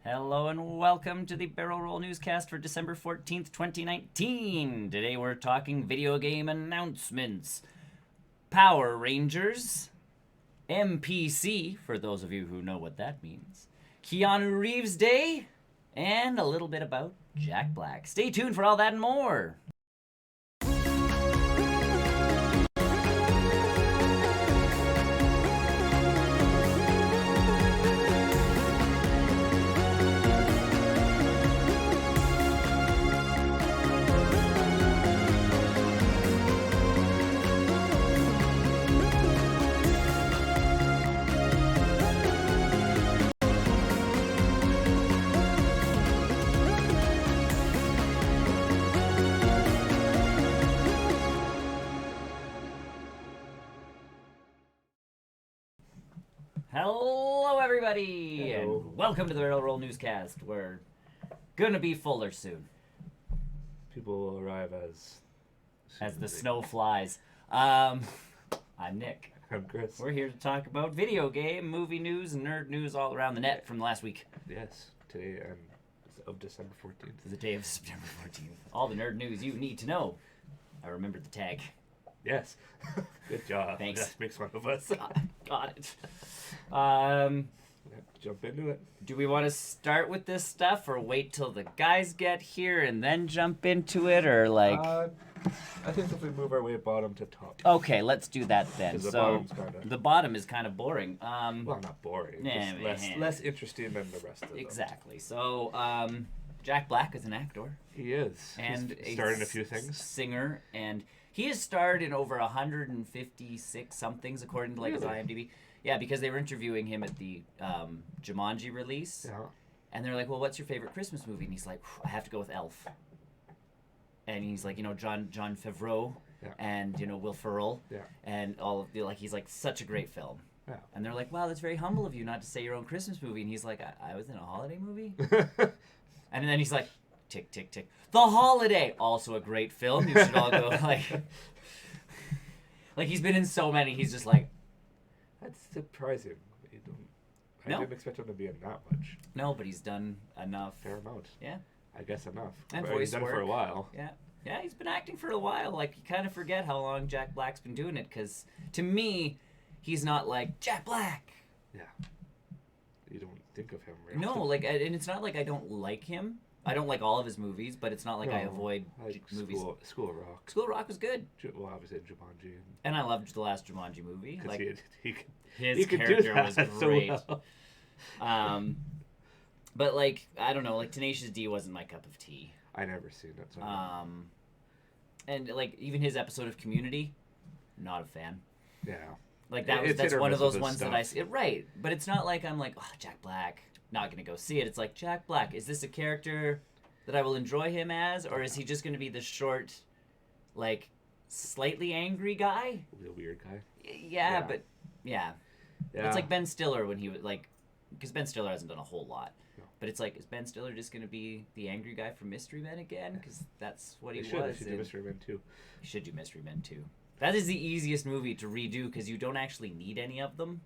Hello and welcome to the Barrel Roll Newscast for December 14th, 2019. Today we're talking video game announcements. Power Rangers, MPC, for those of you who know what that means, Keanu Reeves Day, and a little bit about Jack Black. Stay tuned for all that and more. Hello, everybody, Hello. and welcome to the Barrel Roll Newscast. We're gonna be fuller soon, People will arrive as the snow flies. I'm Nick. I'm Chris. We're here to talk about video game, movie news, and nerd news all around the net from the last week. Yes, today and of December 14th. This is the day of September 14th. All the nerd news you need to know. I remembered the tag. Yes. Good job. Thanks. That makes one of us. Got it. Jump into it. Do we want to start with this stuff or wait till the guys get here and then jump into it, or like? I think if we move our way bottom to top. Okay, let's do that then. 'Cause the So bottom's kinda- the bottom is kind of boring. Well, not boring. Yeah, just less interesting than the rest of them. Exactly. So Jack Black is an actor He is. and He's starred in a few things. singer, and he has starred in over 156 somethings according to like his Really? IMDb. Yeah, because they were interviewing him at the Jumanji release, Yeah. and they're like, "Well, what's your favorite Christmas movie?" And he's like, "I have to go with Elf." And he's like, John Favreau, Yeah. and Will Ferrell, Yeah. and all of the he's like such a great film. Yeah. And they're like, "Wow, that's very humble of you not to say your own Christmas movie." And he's like, I was in a holiday movie." And then he's like, tick, tick, tick. The Holiday, also a great film. You should all go, like he's been in so many, he's just like, That's surprising. I No. didn't expect him to be in that much. no, but he's done enough. Fair amount. Yeah. I guess enough. And But voice he's done it for a work. while. Yeah, he's been acting for a while. Like, you kind of forget how long Jack Black's been doing it, because to me, he's not like, Jack Black. Yeah. You don't think of him very No, often. like, and it's not like I don't like him. I don't like all of his movies, but it's not like I No, avoid like movies. School of Rock. School Rock was good, Well, obviously Jumanji. and I loved the last Jumanji movie. Because Like, he his could do character that was so great. well. But like, I don't know, like Tenacious D wasn't my cup of tea. I never seen it. So And like even his episode of Community, not a fan. yeah. Like It's that's hit or one of miss with those his ones that stuff. right. But it's not like I'm like, oh, Jack Black, not gonna go see it. It's like, Jack Black, is this a character that I will enjoy him as, or is he just gonna be the short, like, slightly angry guy? Real weird guy. Yeah, Yeah. but yeah. Yeah. It's like Ben Stiller when he was like, because Ben Stiller hasn't done a whole lot. No. But it's like, is Ben Stiller just going to be the angry guy from Mystery Men again? Because that's what he They should. They was. should do Mystery Men too. He should do Mystery Men too. That is the easiest movie to redo because you don't actually need any of them.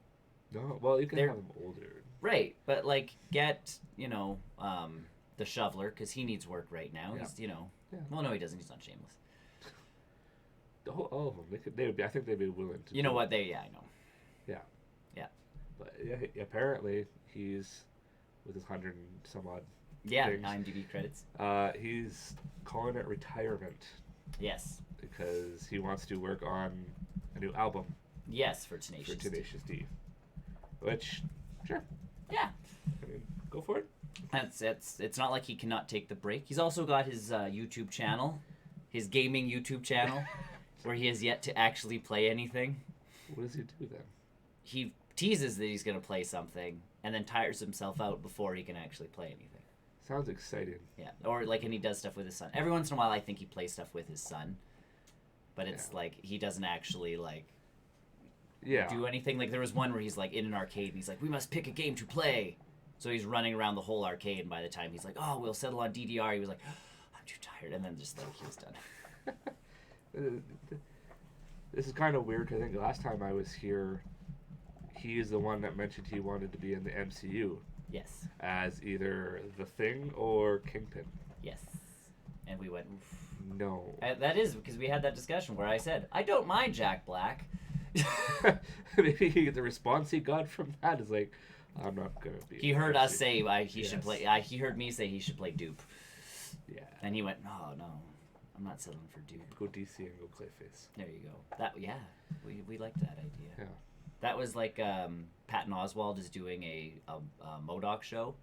No, well, you can They're- have them older. Right, but like get the Shoveler because he needs work right now. Yeah. He's Yeah. well, no, he doesn't. He's not shameless. All of them. They would be. I think they'd be willing to. You know what? I know. But yeah, apparently he's with his 100 and some odd. Yeah, Things. IMDb credits. He's calling it retirement Yes, because he wants to work on a new album yes, for Tenacious. for Tenacious D. Which, sure. Yeah. I mean, go for it. It's not like he cannot take the break. He's also got his YouTube channel, his gaming YouTube channel, where he has yet to actually play anything. What does he do then? He teases that he's going to play something and then tires himself out before he can actually play anything. Sounds exciting. Yeah, or like, and he does stuff with his son. Every once in a while, I think he plays stuff with his son, but it's like he doesn't actually like Yeah. do anything. Like there was one where he's like in an arcade and he's like, "We must pick a game to play." So he's running around the whole arcade, and by the time he's like, "Oh, we'll settle on DDR," he was like, "I'm too tired," and then just like he was done. This is kind of weird because I think last time I was here, he is the one that mentioned he wanted to be in the MCU. Yes. as either the Thing or Kingpin. Yes. And we went, oof. No. That is because we had that discussion where I said, I don't mind Jack Black. Maybe the response he got from that is like, I'm not gonna be. He heard us say he Yes. should play. He heard me say he should play Dupe. Yeah. And he went, no, I'm not settling for Dupe. Go DC and go Clayface. There you go. We liked that idea. Yeah. That was like Patton Oswalt is doing a MODOK show,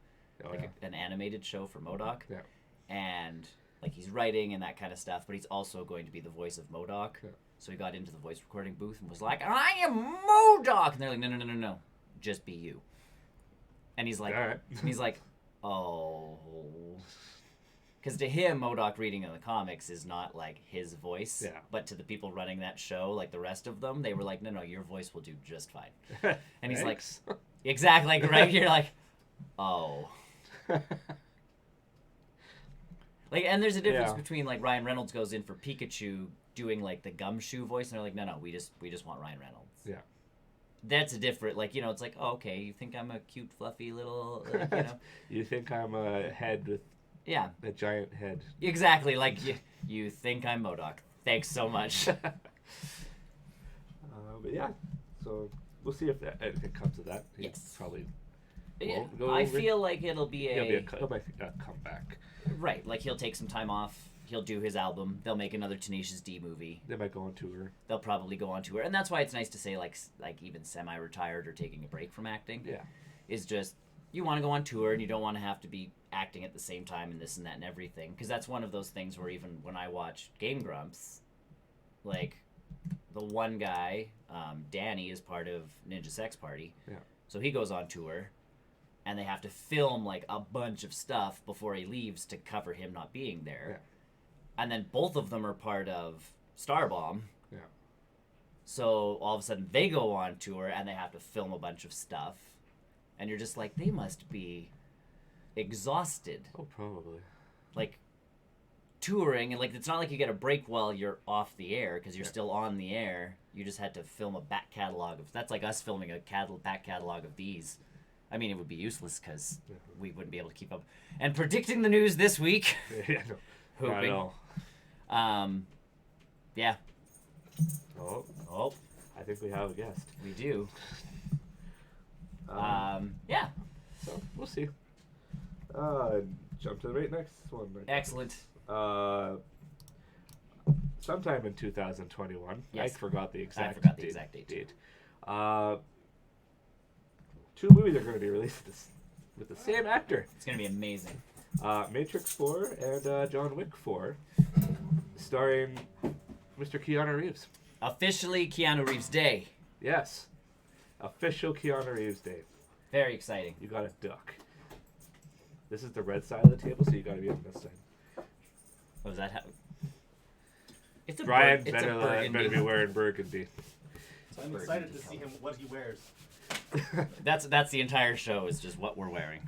Oh, like yeah. an animated show for MODOK. Yeah. And like he's writing and that kind of stuff, but he's also going to be the voice of MODOK. Yeah. So he got into the voice recording booth and was like, I am MODOK! And they're like, no. Just be you. And he's like, All right. oh. Because to him, MODOK reading in the comics is not like his voice. Yeah. But to the people running that show, like the rest of them, they were like, no, your voice will do just fine. And he's like, exactly, like, right? You're like, oh. Like, and there's a difference between like Ryan Reynolds goes in for Pikachu doing like the gumshoe voice, and they're like, no, we just want Ryan Reynolds. Yeah. That's a different, like, it's like, oh, okay, you think I'm a cute, fluffy little, like, You think I'm a head with Yeah. a giant head. Exactly, like, you think I'm MODOK. Thanks so much. But yeah, so we'll see if anything comes of that. He Yes. probably Yeah, won't go I over. feel like it'll be He'll be a comeback. Right, like he'll take some time off. He'll do his album. They'll make another Tenacious D movie. They might go on tour. They'll probably go on tour, and that's why it's nice to say like even semi-retired or taking a break from acting. Yeah. Is just you want to go on tour and you don't want to have to be acting at the same time and this and that and everything, because that's one of those things where even when I watch Game Grumps, like the one guy, Danny, is part of Ninja Sex Party. Yeah. So he goes on tour. And they have to film like a bunch of stuff before he leaves to cover him not being there. Yeah. And then both of them are part of Starbomb. Yeah. So all of a sudden they go on tour and they have to film a bunch of stuff. And you're just like, they must be exhausted. Oh, probably. Like touring, and like it's not like you get a break while you're off the air because you're still on the air. You just had to film a back catalog of that's like us filming a back catalog of these. I mean, it would be useless because we wouldn't be able to keep up. And predicting the news this week. Yeah, no. Not at all. Yeah. Oh, I think we have a guest. We do. Yeah. So we'll see. Jump to the next one. Excellent. Sometime in 2021. Yes. I forgot the exact date. 2 movies are going to be released with the same actor. It's going to be amazing. Matrix 4 and John Wick 4, starring Mr. Keanu Reeves. Officially Keanu Reeves Day. Yes. Official Keanu Reeves Day. Very exciting. You got to duck. This is the red side of the table, so you got to be on this side. Was that how? It's a Brian it's a better be wearing burgundy. So I'm excited to see him what he wears. That's the entire show is just what we're wearing.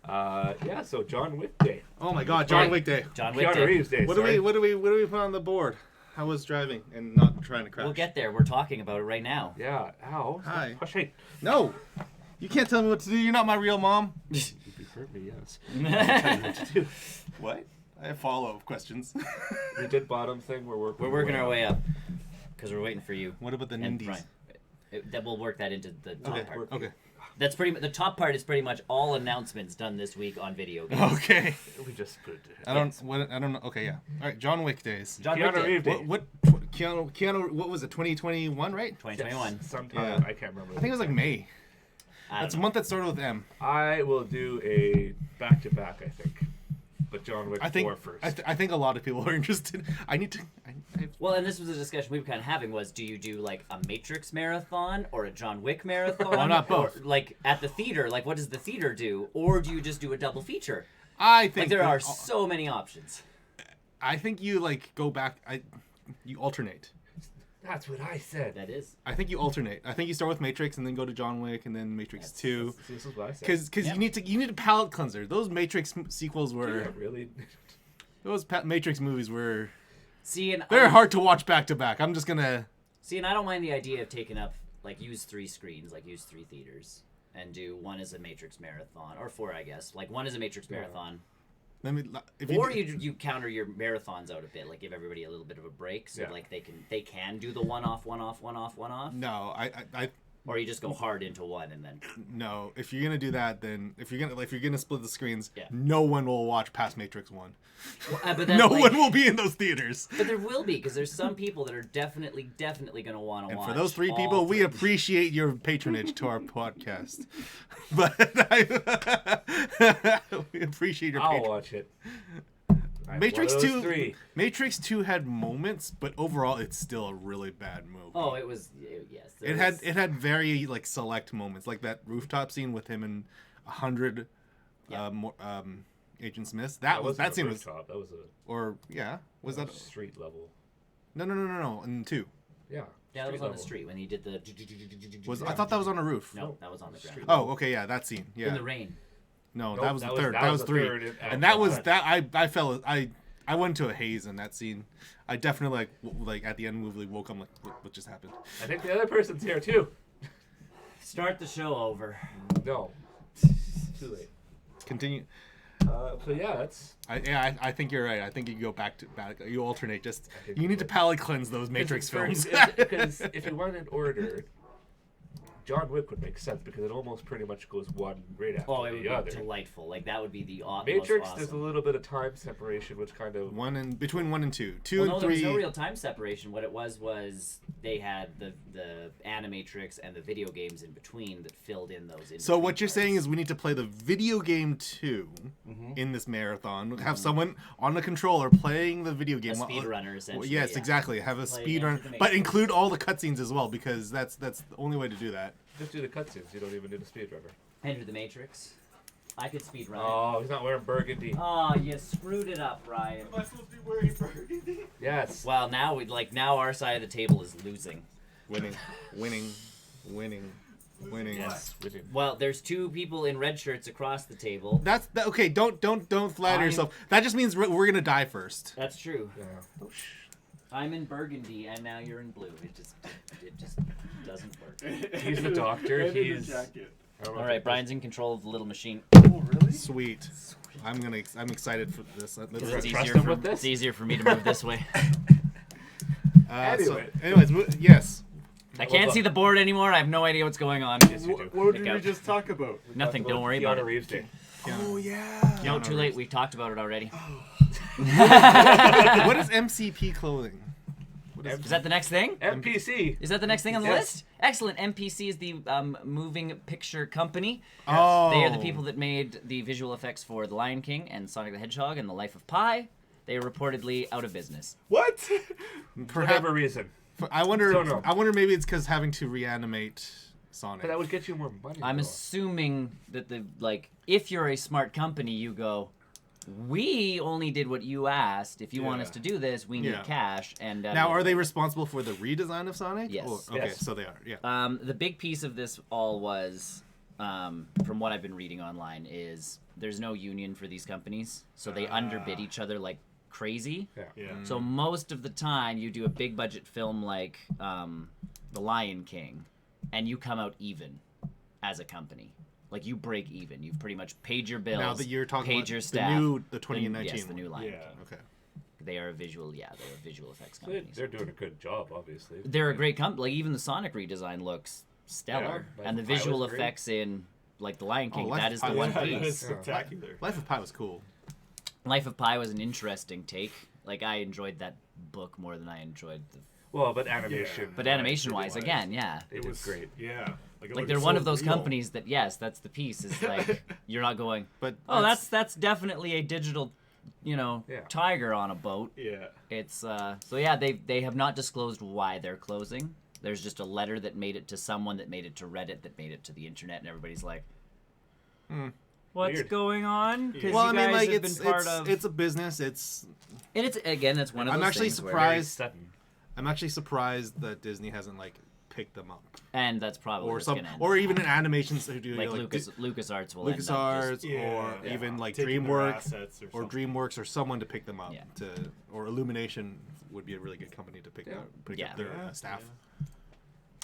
Yeah, so John Wick Day. Oh my God, John Wick Day. John Wick Keanu Day. Reeves Day. What do we put on the board? How was driving and not trying to crash? We'll get there. We're talking about it right now. Yeah. Ow. Hi. Hush, hey. No, you can't tell me what to do. You're not my real mom. If you hurt me, yes. I'll tell you what to do. What? I have follow-up questions. We did bottom thing. We're working our way up because we're waiting for you. What about the And Nindies? Brian. That we'll work that into the top part. Okay. That's the top part is pretty much all announcements done this week on video games. Okay. We just put it. I don't know. Okay, yeah. All right, John Wick days. John Wick Keanu Day, Reeves Day. What Keanu? What was it? 2021, right? 2021. Yes, sometime. Yeah. I can't remember. I think it was like May. I That's a don't know. month that started with M. I will do a back-to-back, I think. But John Wick 4 first. I think a lot of people are interested. I need to. Well, and this was a discussion we were kind of having was, do you do like a Matrix marathon or a John Wick marathon? Why not both? Or, like at the theater, like what does the theater do? Or do you just do a double feature? I think Like there are so many options. I think you like go back. You alternate. That's what I said. That is. I think you alternate. I think you start with Matrix and then go to John Wick and then Matrix 2. See, this is what I said. Because Yeah. you need a palate cleanser. Those Matrix sequels were Yeah, really? those Matrix movies were See, and very hard to watch back to back. I'm just gonna. See, and I don't mind the idea of taking up like use 3 screens, like use 3 theaters. and do one as a Matrix marathon, or 4, I guess. Like, one is a Matrix marathon. If Or you counter your marathons out a bit, like give everybody a little bit of a break, so like they can do the one off. No, I or you just go hard into one and then. No, if you're gonna do that, then if you're gonna split the screens, no one will watch past Matrix 1. Well, but no one will be in those theaters. But there will be, because there's some people that are definitely gonna want to watch. And for those 3 people, we appreciate your patronage to our podcast. But we appreciate your patronage. I'll watch it. Matrix 2 had moments, but overall it's still a really bad movie. Oh, it was yes. It had very like select moments, like that rooftop scene with him and 100 Agent Smiths. That scene was that was that street level? No, in 2. Yeah. Yeah, that was on the street when he did the. I thought that was on a roof. No, that was on the ground. Oh, okay, yeah, that scene. Yeah. In the rain. No, that was the third. That was 3. And that was that. I went to a haze in that scene. I definitely like at the end movie woke up like what just happened. I think the other person's here too. Start the show over. No. Too late. Continue. So yeah, that's. I think you're right. I think you go back. You alternate. You need to palate cleanse those Matrix films. Because if you went in order, John Wick would make sense because it almost pretty much goes one right after the other. Oh, it would be delightful. Like that would be the Matrix. Most awesome. There's a little bit of time separation, which kind of between 1 and 2. 2 well, and no, 3. There was no real time separation. What it was they had the Animatrix and the video games in between that filled in those. So what you're saying is we need to play the video game 2 in this marathon. Have someone on the controller playing the video game. A speedrunner, essentially. Yes, exactly. Have a speedrun, but include all the cutscenes as well because that's the only way to do that. Just do the cutscenes. You don't even need a speedrunner. Enter the Matrix. I could speedrun. Oh, he's not wearing burgundy. Oh, you screwed it up, Ryan. Am I supposed to be wearing burgundy? Yes. Well, now our side of the table is losing. Winning. Yes. Winning. Well, there's 2 people in red shirts across the table. Okay. Don't flatter yourself. That just means we're gonna die first. That's true. Yeah. I'm in burgundy and now you're in blue. It just doesn't work. He's the doctor. And in He's. the jacket. All right, Brian's in control of the little machine. Oh, really? Sweet. I'm excited for this. It's easier for me to move this way. Anyways, yes. I can't see the board anymore. I have no idea what's going on. What did we just talk about? Nothing. Don't worry about it. Day. Oh, yeah. No, too late. We've talked about it already. What is MCP clothing? Is that the next thing? MPC. Is that the next thing on the list? Excellent. MPC is the moving picture company. Oh. They are the people that made the visual effects for The Lion King and Sonic the Hedgehog and The Life of Pi. They are reportedly out of business. What? For whatever reason. I wonder maybe it's because having to reanimate Sonic. But that would get you more money. I'm assuming that if you're a smart company, you go, we only did what you asked. If you want us to do this, we need cash. And now, are they responsible for the redesign of Sonic? Yes. Oh, okay, so they are. Yeah. The big piece of this all was, from what I've been reading online, is there's no union for these companies, so they underbid each other like crazy. Yeah. So most of the time, you do a big budget film like The Lion King, and you come out even as a company. Like, you break even. You've pretty much paid your bills, Now that you're talking paid about your staff. the 2019 Yes, the new Lion King. Okay. They are a visual effects company. They're doing a good job, obviously. They're a great company. Like, even the Sonic redesign looks stellar. Yeah, and the Life of Pi visual was great. effects in, like, The Lion King, Life that of is Pi the was one great. That is piece. spectacular. Life of Pi was cool. Life of Pi was an interesting take. Like, I enjoyed that book more than I enjoyed the... Well, but animation. But animation-wise, again, yeah. It was great. Yeah. Like, they're one of those companies that, yes, that's the piece. Is like, you're not going, But that's definitely a digital, tiger on a boat. Yeah. It's, so yeah, they have not disclosed why they're closing. There's just a letter that made it to someone, that made it to Reddit, that made it to the internet, and everybody's like, what's Weird. going on? Because well, I you mean, guys like have been part of... it's a business. It's And it's, again, that's one of those I'm actually things where- surprised. Sudden. I'm actually surprised that Disney hasn't picked them up, And that's probably or what's some, gonna end or up even an happening. animation studio Like LucasArts will end up just... LucasArts, or even like taking their DreamWorks, assets or something. DreamWorks, or someone to pick them up. Yeah. Or Illumination would be a really good company to pick up Yeah. their staff.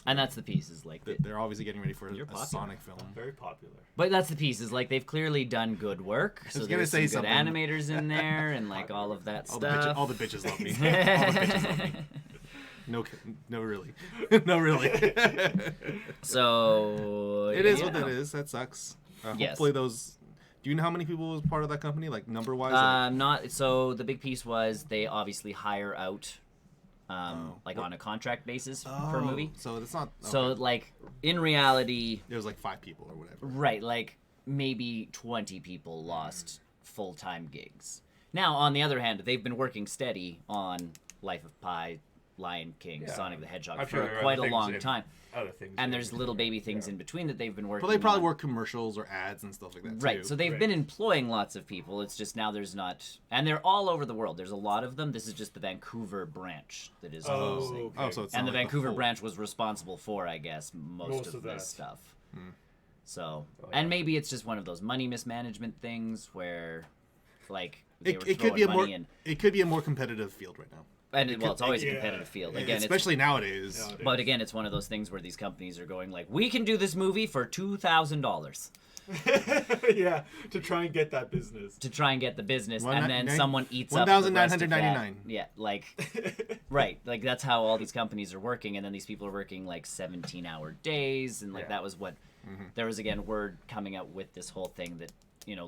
And that's the piece, is like... They're obviously getting ready for You're a popular. Sonic film. Very popular. But that's the piece, is like they've clearly done good work. So was gonna there's say some good something. animators in there and like all of that All stuff. the bitches love me. All the bitches love me. No, really. No, really. So... It is yeah. what it is. That sucks. Yes. Hopefully those... Do you know how many people was part of that company, like number-wise? Not so. The big piece was they obviously hire out, on a contract basis per movie. So it's not... So like in reality, It was like 5 people or whatever. right? Like maybe 20 people lost full-time gigs. Now on the other hand, they've been working steady on Life of Pi, Lion King, Yeah. Sonic the Hedgehog I'm for sure there are quite a other long things time. Other things. And there's little baby things in between that they've been working But they probably on. work commercials or ads and stuff like that, Right, too. so they've been employing lots of people. It's just now there's not, and they're all over the world. There's a lot of them. This is just the Vancouver branch that is closing. okay. Oh, so it's And not the like Vancouver whole- branch was responsible for, I guess, most of that. this stuff. So, Oh, and yeah. maybe it's just one of those money mismanagement things where, like, they were It could be a throwing more... money in. It could be a more competitive field right now. And well, it's always a yeah. competitive field. Again, Especially nowadays. Nowadays. but again, it's one of those things where these companies are going like, we can do this movie for $2,000 Yeah, to try and get that business. to try and get the business, One and ni- then nine- someone eats up the rest of that. $1,999. Yeah, like, right, like that's how all these companies are working, and then these people are working like 17-hour days, and like Yeah. that was what there was again word coming out with this whole thing that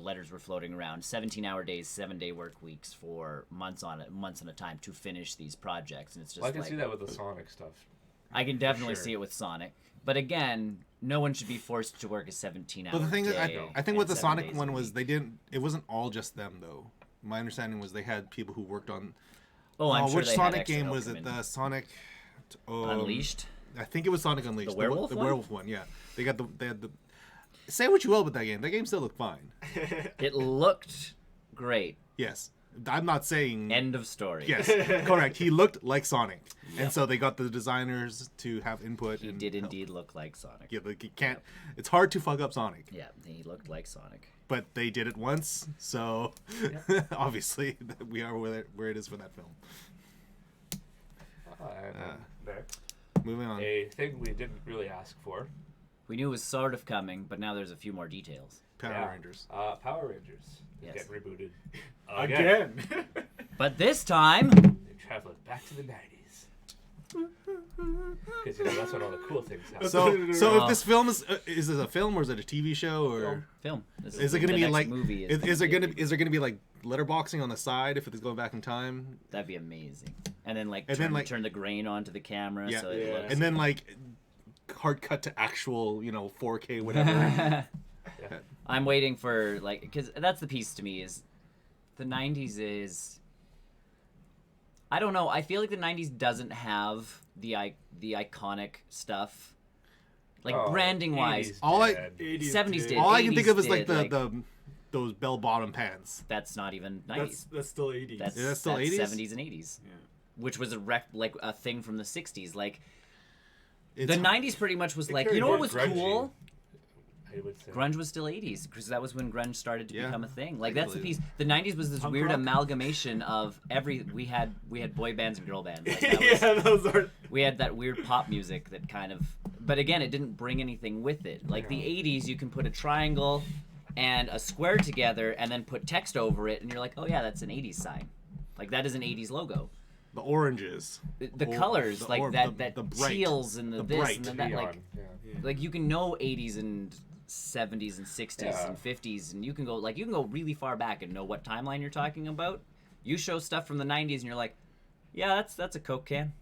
letters were floating around 17-hour days, 7-day work weeks for months on a time to finish these projects, and it's just Well, I can like see that with the Sonic stuff. I can definitely sure. see it with Sonic, but again, no one should be forced to work a 17-hour But the thing is, day I think and with the 7 Sonic days a one was week. they didn't... It wasn't all just them, though. My understanding was they had people who worked on... Oh, I'm sure which they had Sonic extra game help was come it? in. The Sonic... Unleashed? I think it was Sonic Unleashed. The werewolf the one? werewolf one, yeah. They had the... Say what you will about that game. That game still looked fine. It looked great. Yes. I'm not saying... End of story. Yes, correct. He looked like Sonic. And so they got the designers to have input. He and did help. indeed look like Sonic. Yeah, like you can't... It's hard to fuck up Sonic. Yeah, he looked like Sonic. But they did it once, so obviously we are where it is for that film. Next, Moving on. a thing we didn't really ask for. We knew it was sort of coming, but now there's a few more details. Power Yeah. Rangers. Power Rangers is Yes. getting rebooted Again. But this time, They're traveling back to the 90s. Because that's when all the cool things happen. So if this film is this a film or is it a TV show or film. This is it going to the be next like movie is there going to be like letterboxing on the side if it's going back in time? That'd be amazing. And then like And turn, then, like- turn the grain onto the camera Yeah. so it Yeah. looks. And then like hard cut to actual 4K whatever. I'm waiting for like because that's the piece to me is the 90s is I don't know. I feel like the 90s doesn't have the iconic stuff, like Oh, branding wise. 80s All I- dead. 80s 70s did. All I can think of is 80s like the, did, like- those bell bottom pants. That's not even 90s. That's still 80s. That's, Is that still 80s? 70s and 80s, Yeah. which was like a thing from the 60s. Like It's, the 90s pretty much was It like, carried you know what more was grungy. cool? I would say. Grunge was still 80s because that was when grunge started to Yeah. become a thing. Like I that's the believe piece. The 90s was this Punk weird rock? amalgamation of we had boy bands and girl bands. Like that was, Yeah, those are. we had that weird pop music that kind of, but again, it didn't bring anything with it. Like the 80s, you can put a triangle and a square together and then put text over it, and you're like, oh yeah, that's an 80s sign. Like that is an 80s logo. the oranges. The Or- colors, the like or- that the bright. teals and the this bright and the that, Neon, like yeah. like you can know 80s and 70s and 60s Yeah. and 50s, and you can go really far back and know what timeline you're talking about. You show stuff from the 90s and you're like, yeah, that's a Coke can.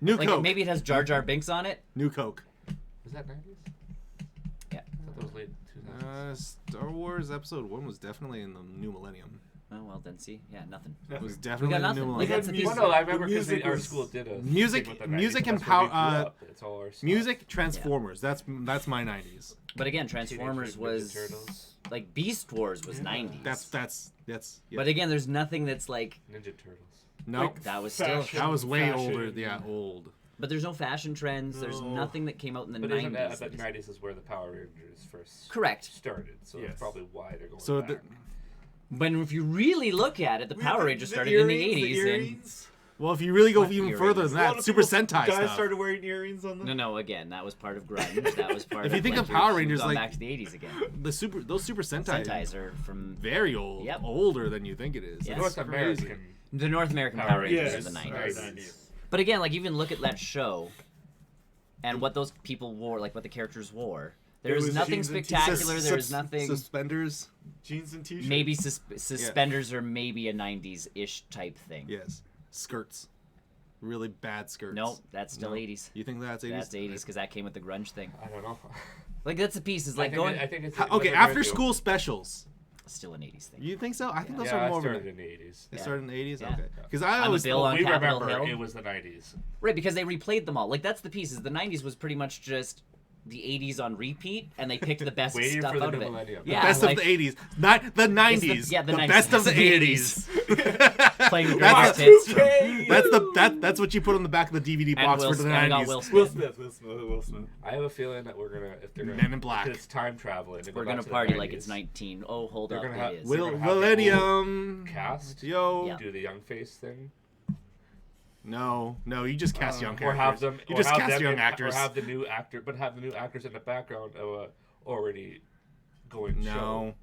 New Like Coke. maybe it has Jar Jar Binks on it. New Coke. Was that 90s? Yeah. I thought that was late 2000s. Star Wars Episode 1 was definitely in the new millennium. Oh well, then see, yeah, nothing. It was We definitely got in the nothing. new Like millennium. that's the piece. Well, no, I remember The because music our was- school did a Music- thing with the 90s, music and and that's where we pow- grew up. It's all our stuff. Music, Transformers. That's my 90s. But again, Teenage Transformers Mutant Ninja was Turtles, like Beast Wars was 90s. That's yeah. But again, there's nothing that's like Ninja Turtles. no, Like that was still. fashion. that was way Fashion. older. Yeah, old. But there's no fashion trends. There's No. nothing that came out in the But 90s. isn't that, I bet that is- 90s is where the Power Rangers first Correct. started, so Yes. that's probably why they're going So back. But if you really look at it, the Power Rangers started in the 80s. And earrings. Well, if you really go What even earrings? further than A lot that, of Super people- Sentai guys stuff. started wearing earrings on them. No, again, that was part of grunge. That was part If of. you think like, of Power you've Rangers, gone like- back to the 80s again. Those Super Sentai Sentais are from very old, Yep. older than you think it is. Yes. North It's American. crazy. the North American Power Power Rangers Yes, of the right, 90s. 90s. But again, like even look at that show, and what those people wore, like what the characters wore. There was was nothing jeans and spectacular. There was nothing. Suspenders. Jeans and t-shirts. Maybe suspenders or maybe a 90s-ish type thing. Yes. Skirts. Really bad skirts. Nope, that's still No. 80s. You think that's 80s? That's 80s because that came with the grunge thing. I don't know. Like that's the piece. Is like I going. think it's Okay, what they're after gonna do. school specials. Still an 80s thing. You think so? I think those Yeah, are I more of started an. in the 80s. They Yeah. started in the 80s? Yeah. Okay. Because I I'm a always. Bill on We Capitol remember Hill. it was the 90s. Right, because they replayed them all. Like that's the piece. Is the 90s was pretty much just the 80s on repeat, and they picked the best Waiting stuff for the out of new it. millennium. Yeah, Best like, of the 80s. Not the 90s. yeah, the 90s. best of the The 80s. playing the That's greatest hits from That's what you put on the back of the DVD and box Will, for the and I got 90s. Will Will Smith. Smith. Will Smith. I have a feeling that we're gonna, if they're gonna, Men in Black. because it's time traveling. to go We're back gonna to the party like 90s. it's 19. Oh, hold They're up, gonna have- it is. Will- Will gonna have the Millennium. Cast. Yo. Yeah. Do the young face thing. No, you just cast young Or characters. have them. You or just have cast them young in- actors. Or have the new actor, but have the new actors in the background already going show. No.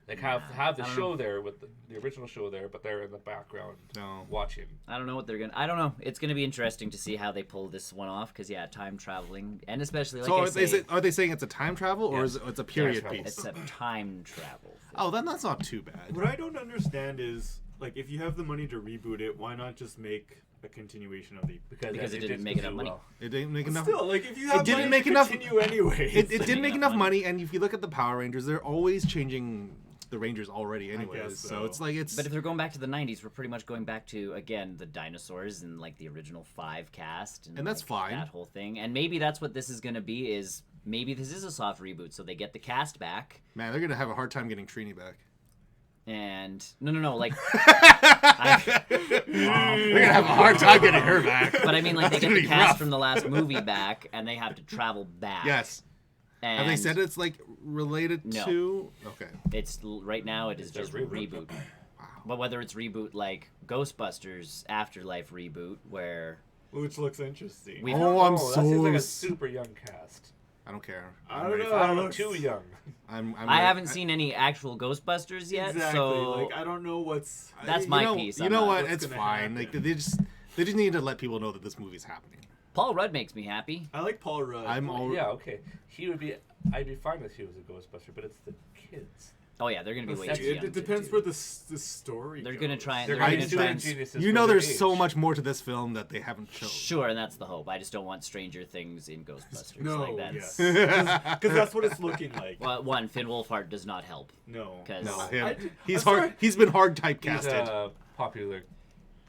Like have the I don't show there with the original show there, but they're in the background No. watching. I don't know what they're gonna. I don't know. It's gonna be interesting to see how they pull this one off. Because yeah, time traveling, and especially like So I say, are they saying it's a time travel or Yes. is it's a period travel. piece? it's a time travel. Thing. Oh, then that's not too bad. What I don't understand is, like, if you have the money to reboot it, why not just make a continuation of the? Because it didn't make do enough money. well. It didn't make enough. Still, like, if you have didn't money make to enough- continue anyway. It didn't make enough enough money, and if you look at the Power Rangers, they're always changing the Rangers already, anyways. guess So so. it's like it's. But if they're going back to the 90s, we're pretty much going back to, again, the dinosaurs and, like, the original 5 cast. And that's like, fine. That whole thing. And maybe that's what this is going to be, is maybe this is a soft reboot, so they get the cast back. Man, they're gonna have a hard time getting Trini back. And, no, like... They're gonna have a hard time getting her back. But I mean, like, they It's get gonna the be cast rough. from the last movie back, and they have to travel back. Yes. And Have they said it's like related No. to? Okay. It's right now. It is It's a just reboot. reboot. But whether it's reboot like Ghostbusters Afterlife reboot, where Which looks interesting. We- Oh, I'm That seems like a so. super young cast. I don't care. I I'm don't ready know. for I don't it. know, too young. I'm I ready- haven't seen any actual Ghostbusters yet, Exactly. so Like, I don't know what's. That's you my know, piece You on know that. what? What's It's gonna fine. Like happen. they just need to let people know that this movie's happening. Paul Rudd makes me happy. I like Paul Rudd. I'm all. Yeah, okay. I'd be fine if he was a Ghostbuster, but it's the kids. Oh yeah, they're gonna be way That's- too young. It depends where the story. They're gonna goes. try and They're they're going gonna to try do and geniuses. You for know, their there's so age. much more to this film that they haven't shown. sure, and that's the hope. I just don't want Stranger Things in Ghostbusters. No, like that's yes. Because that's what it's looking like. well, one Finn Wolfhard does not help No. because No, I- him. He's I'm hard. sorry. He's been hard He's typecasted. a popular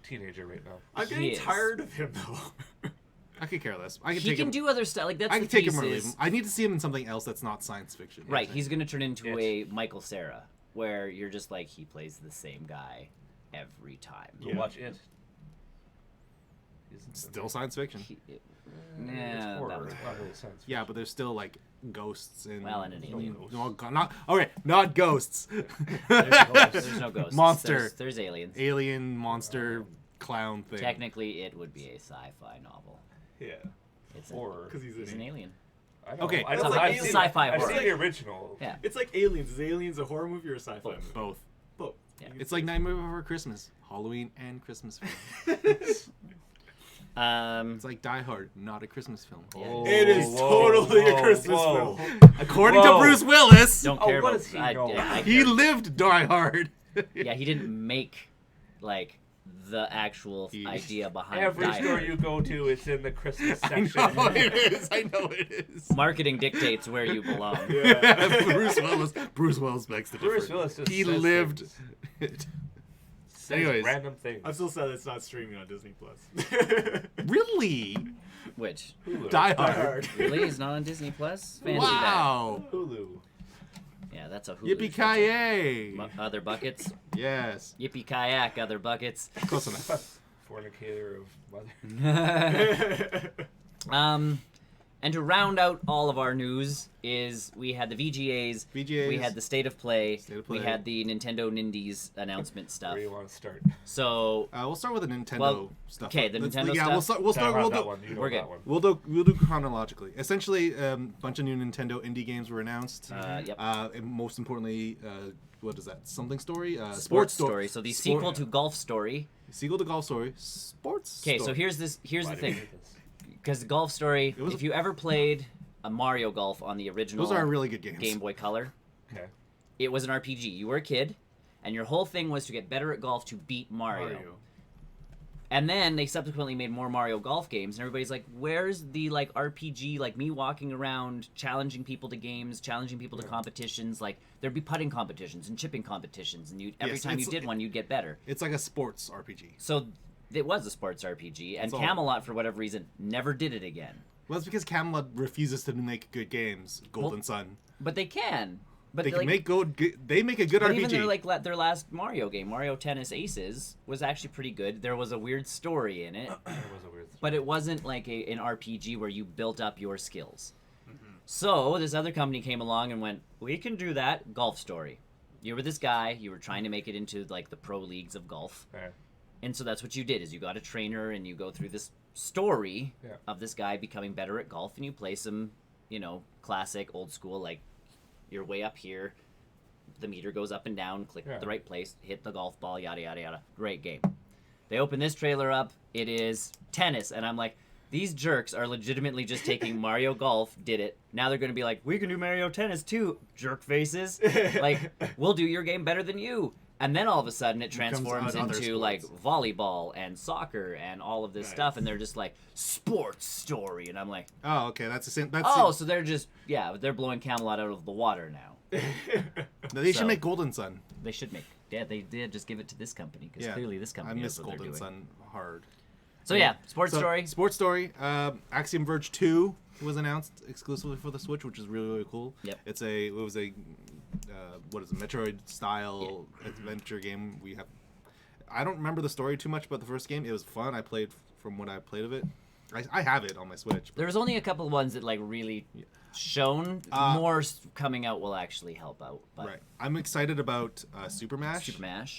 teenager right now. I'm He getting is. tired of him though. I could care less. I can he take can him. do other stuff. Like that's I the can take piece him or leave is- him. I need to see him in something else that's not science fiction. Right, he's gonna turn into Yes. a Michael Cera, where you're just like he plays the same guy every time. Go Yeah. watch it. still science fiction. It's Nah, horror. that was It's not really science Yeah, fiction. but there's still like ghosts and Well, and an alien. not ghosts. There's no ghosts. Monster. There's aliens. Alien monster clown thing. Technically, it would be a sci-fi novel. Yeah. It's Horror. Because he's an alien. I know. Okay. I It's know. like I've alien- seen- sci-fi I've horror. seen the original. Yeah. It's like Aliens. Is Aliens a horror movie or a sci-fi Both. movie? Both. Both. Yeah. It's like Nightmare Before Christmas, Halloween, and Christmas film. It's like Die Hard, not a Christmas film. Oh, It is totally a Christmas whoa. film. According Whoa. to Bruce Willis, Don't Oh, care what about. does he know? he lived Die Hard. Yeah, he didn't make like the actual He- idea behind Every Die store Hard. you go to, it's in the Christmas I section. know it is. I know it is. Marketing dictates where you belong. Yeah. Bruce Willis makes the difference. Bruce Willis just He says lived. things. Says Anyways. random things. I'm still sad it's not streaming on Disney Plus. Really? Which Hulu. Die Die Hard. Hard. really is not on Disney Plus. Fancy Wow. Hulu. that. Yeah, that's a Hulu. Yippee ki Other buckets. Yes. Yippee kayak. Other buckets. Close enough. Fornicator of mother. And to round out all of our news is we had the VGAs, we had the State of Play, we had the Nintendo Nindies announcement stuff. Where do you want to start? So we'll start with the Nintendo stuff. Okay, the Nintendo stuff. We're good. We'll do chronologically. Essentially, bunch of new Nintendo indie games were announced. Yep. And most importantly, what is that? Something Story? Sports Story. So the sequel to Golf Story. Sequel to Golf Story. Sports. Okay, so here's the thing. Because Golf Story, if you ever played a Mario Golf on the original those are really good games. Game Boy Color, Okay. it was an RPG. You were a kid, and your whole thing was to get better at golf to beat Mario. And then they subsequently made more Mario Golf games, and everybody's like, "Where's the like RPG? Like me walking around, challenging people to games, challenging people to competitions. Like there'd be putting competitions and chipping competitions, and every time you did one, you'd get better. It's like a sports RPG. So it was a sports RPG, and Camelot, for whatever reason, never did it again. Well, it's because Camelot refuses to make good games. Golden Sun. But they can. But they can make good. They make a good RPG. Even their last Mario game, Mario Tennis Aces, was actually pretty good. There was a weird story in it. But it wasn't like an RPG where you built up your skills. So this other company came along and went, "We can do that." Golf Story. You were this guy. You were trying to make it into like the pro leagues of golf. Right. And so that's what you did, is you got a trainer and you go through this story of this guy becoming better at golf, and you play some, classic, old school, like you're way up here, the meter goes up and down, click the right place, hit the golf ball, yada, yada, yada. Great game. They open this trailer up, it is tennis, and I'm like, these jerks are legitimately just taking Mario Golf, did it. Now they're going to be like, we can do Mario Tennis too, jerk faces. Like, we'll do your game better than you. And then all of a sudden it transforms into like volleyball and soccer and all of this stuff, and they're just like Sports Story, and I'm like, oh, okay, that's the same. So they're just they're blowing Camelot out of the water now. They should make Golden Sun. They should make. Yeah, they did just give it to this company because clearly this company. I miss knows what Golden they're doing. Sun hard. So Sports Story. Sports Story. Axiom Verge 2 was announced exclusively for the Switch, which is really, really cool. Yep. It was a Metroid style adventure game. I don't remember the story too much about the first game. It was fun. I played from what I played of it. I have it on my Switch. There was only a couple of ones that like really shown. More coming out will actually help out. But. Right. I'm excited about Super Mash.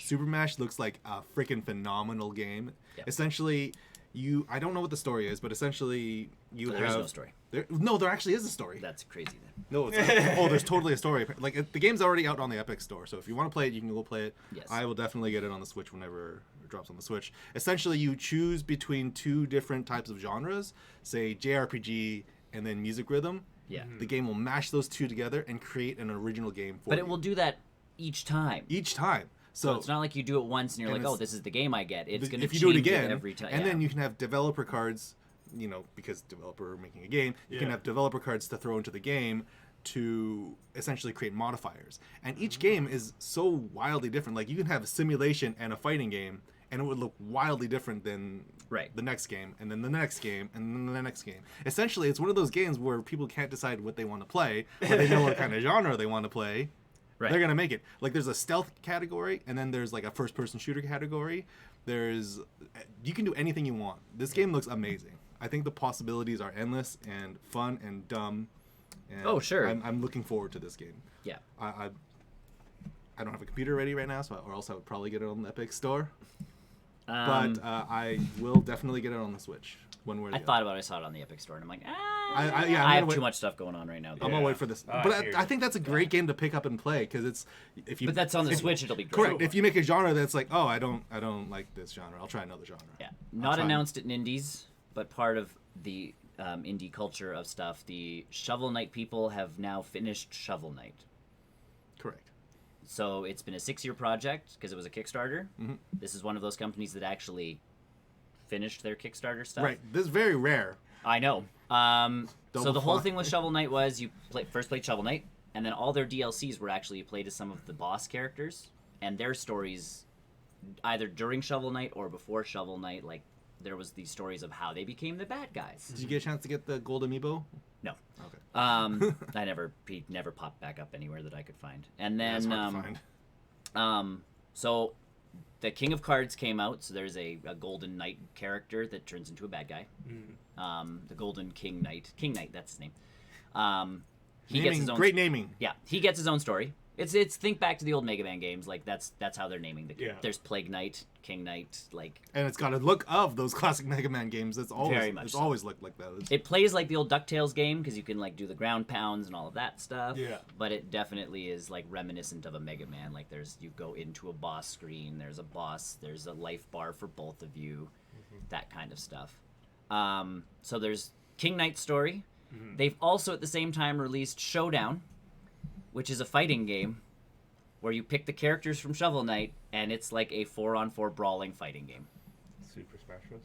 Super Mash looks like a freaking phenomenal game. Yep. Essentially, I don't know what the story is, but essentially there is no story. There actually is a story. That's crazy then. No, it's not. There's totally a story. Like the game's already out on the Epic Store, so if you want to play it, you can go play it. Yes. I will definitely get it on the Switch whenever it drops on the Switch. Essentially, you choose between two different types of genres, say JRPG and then music rhythm. Yeah. The game will mash those two together and create an original game for you. But it will do that each time. So it's not like you do it once and you're like, oh, this is the game I get. It's going to change do it again every time. And then you can have developer cards, because developer making a game, you can have developer cards to throw into the game to essentially create modifiers. And each game is so wildly different. Like you can have a simulation and a fighting game, and it would look wildly different than the next game, and then the next game, and then the next game. Essentially, it's one of those games where people can't decide what they want to play, but they know what kind of genre they want to play. Right. They're going to make it. Like, there's a stealth category, and then there's, like, a first-person shooter category. You can do anything you want. This game looks amazing. I think the possibilities are endless and fun and dumb. And sure. I'm looking forward to this game. Yeah. I don't have a computer ready right now, or else I would probably get it on the Epic Store. But I will definitely get it on the Switch. I thought about it. I saw it on the Epic Store, and I'm like, I have too much stuff going on right now. I'm gonna wait for this. But I think that's a great game to pick up and play because But that's on the Switch. It'll be great. Correct. If you make a genre that's like, oh, I don't like this genre. I'll try another genre. Yeah. Not announced at Nindies, but part of the indie culture of stuff. The Shovel Knight people have now finished Shovel Knight. Correct. So it's been a 6-year project because it was a Kickstarter. Mm-hmm. This is one of those companies that actually finished their Kickstarter stuff. Right. This is very rare. I know. So the whole thing with Shovel Knight was you first played Shovel Knight, and then all their DLCs were actually you played as some of the boss characters, and their stories, either during Shovel Knight or before Shovel Knight, like there was these stories of how they became the bad guys. Did you get a chance to get the gold amiibo? No. Okay. He never popped back up anywhere that I could find. And then, That's hard to find. So the King of Cards came out, so there's a Golden Knight character that turns into a bad guy. The Golden King Knight. King Knight, that's his name. He gets his own Great naming. Yeah, he gets his own story. It's think back to the old Mega Man games. Like that's how they're naming the. Yeah. There's Plague Knight, King Knight, like. And it's got a look of those classic Mega Man games. That's always Very much it's so. always looked like those. It plays like the old DuckTales game because you can like do the ground pounds and all of that stuff. Yeah. But it definitely is like reminiscent of a Mega Man. Like you go into a boss screen. There's a boss. There's a life bar for both of you. That kind of stuff. So there's King Knight's story. They've also at the same time released Showdown, which is a fighting game where you pick the characters from Shovel Knight, and it's like a 4-on-4 brawling fighting game. Super Smash Bros.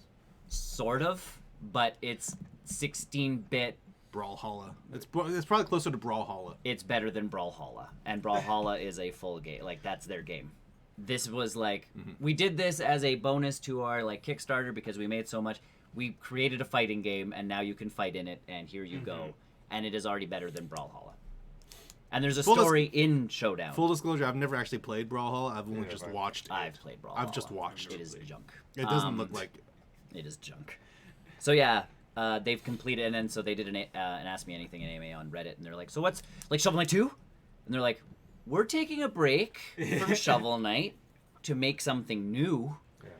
Sort of, but it's 16-bit. Brawlhalla. It's probably closer to Brawlhalla. It's better than Brawlhalla, and Brawlhalla is a full game. Like, that's their game. This was like, we did this as a bonus to our like Kickstarter because we made so much. We created a fighting game, and now you can fight in it, and here you go. And it is already better than Brawlhalla. And there's a story in Showdown. Full disclosure, I've never actually played Brawlhalla. I've only Yeah, just right. watched it. I've played Brawlhalla. I've just watched it. It is junk. It doesn't look like it. It is junk. So yeah, they've completed, and then so they did an Ask Me Anything AMA on Reddit, and they're like, so what's like Shovel Knight 2? And they're like, we're taking a break from Shovel Knight to make something new.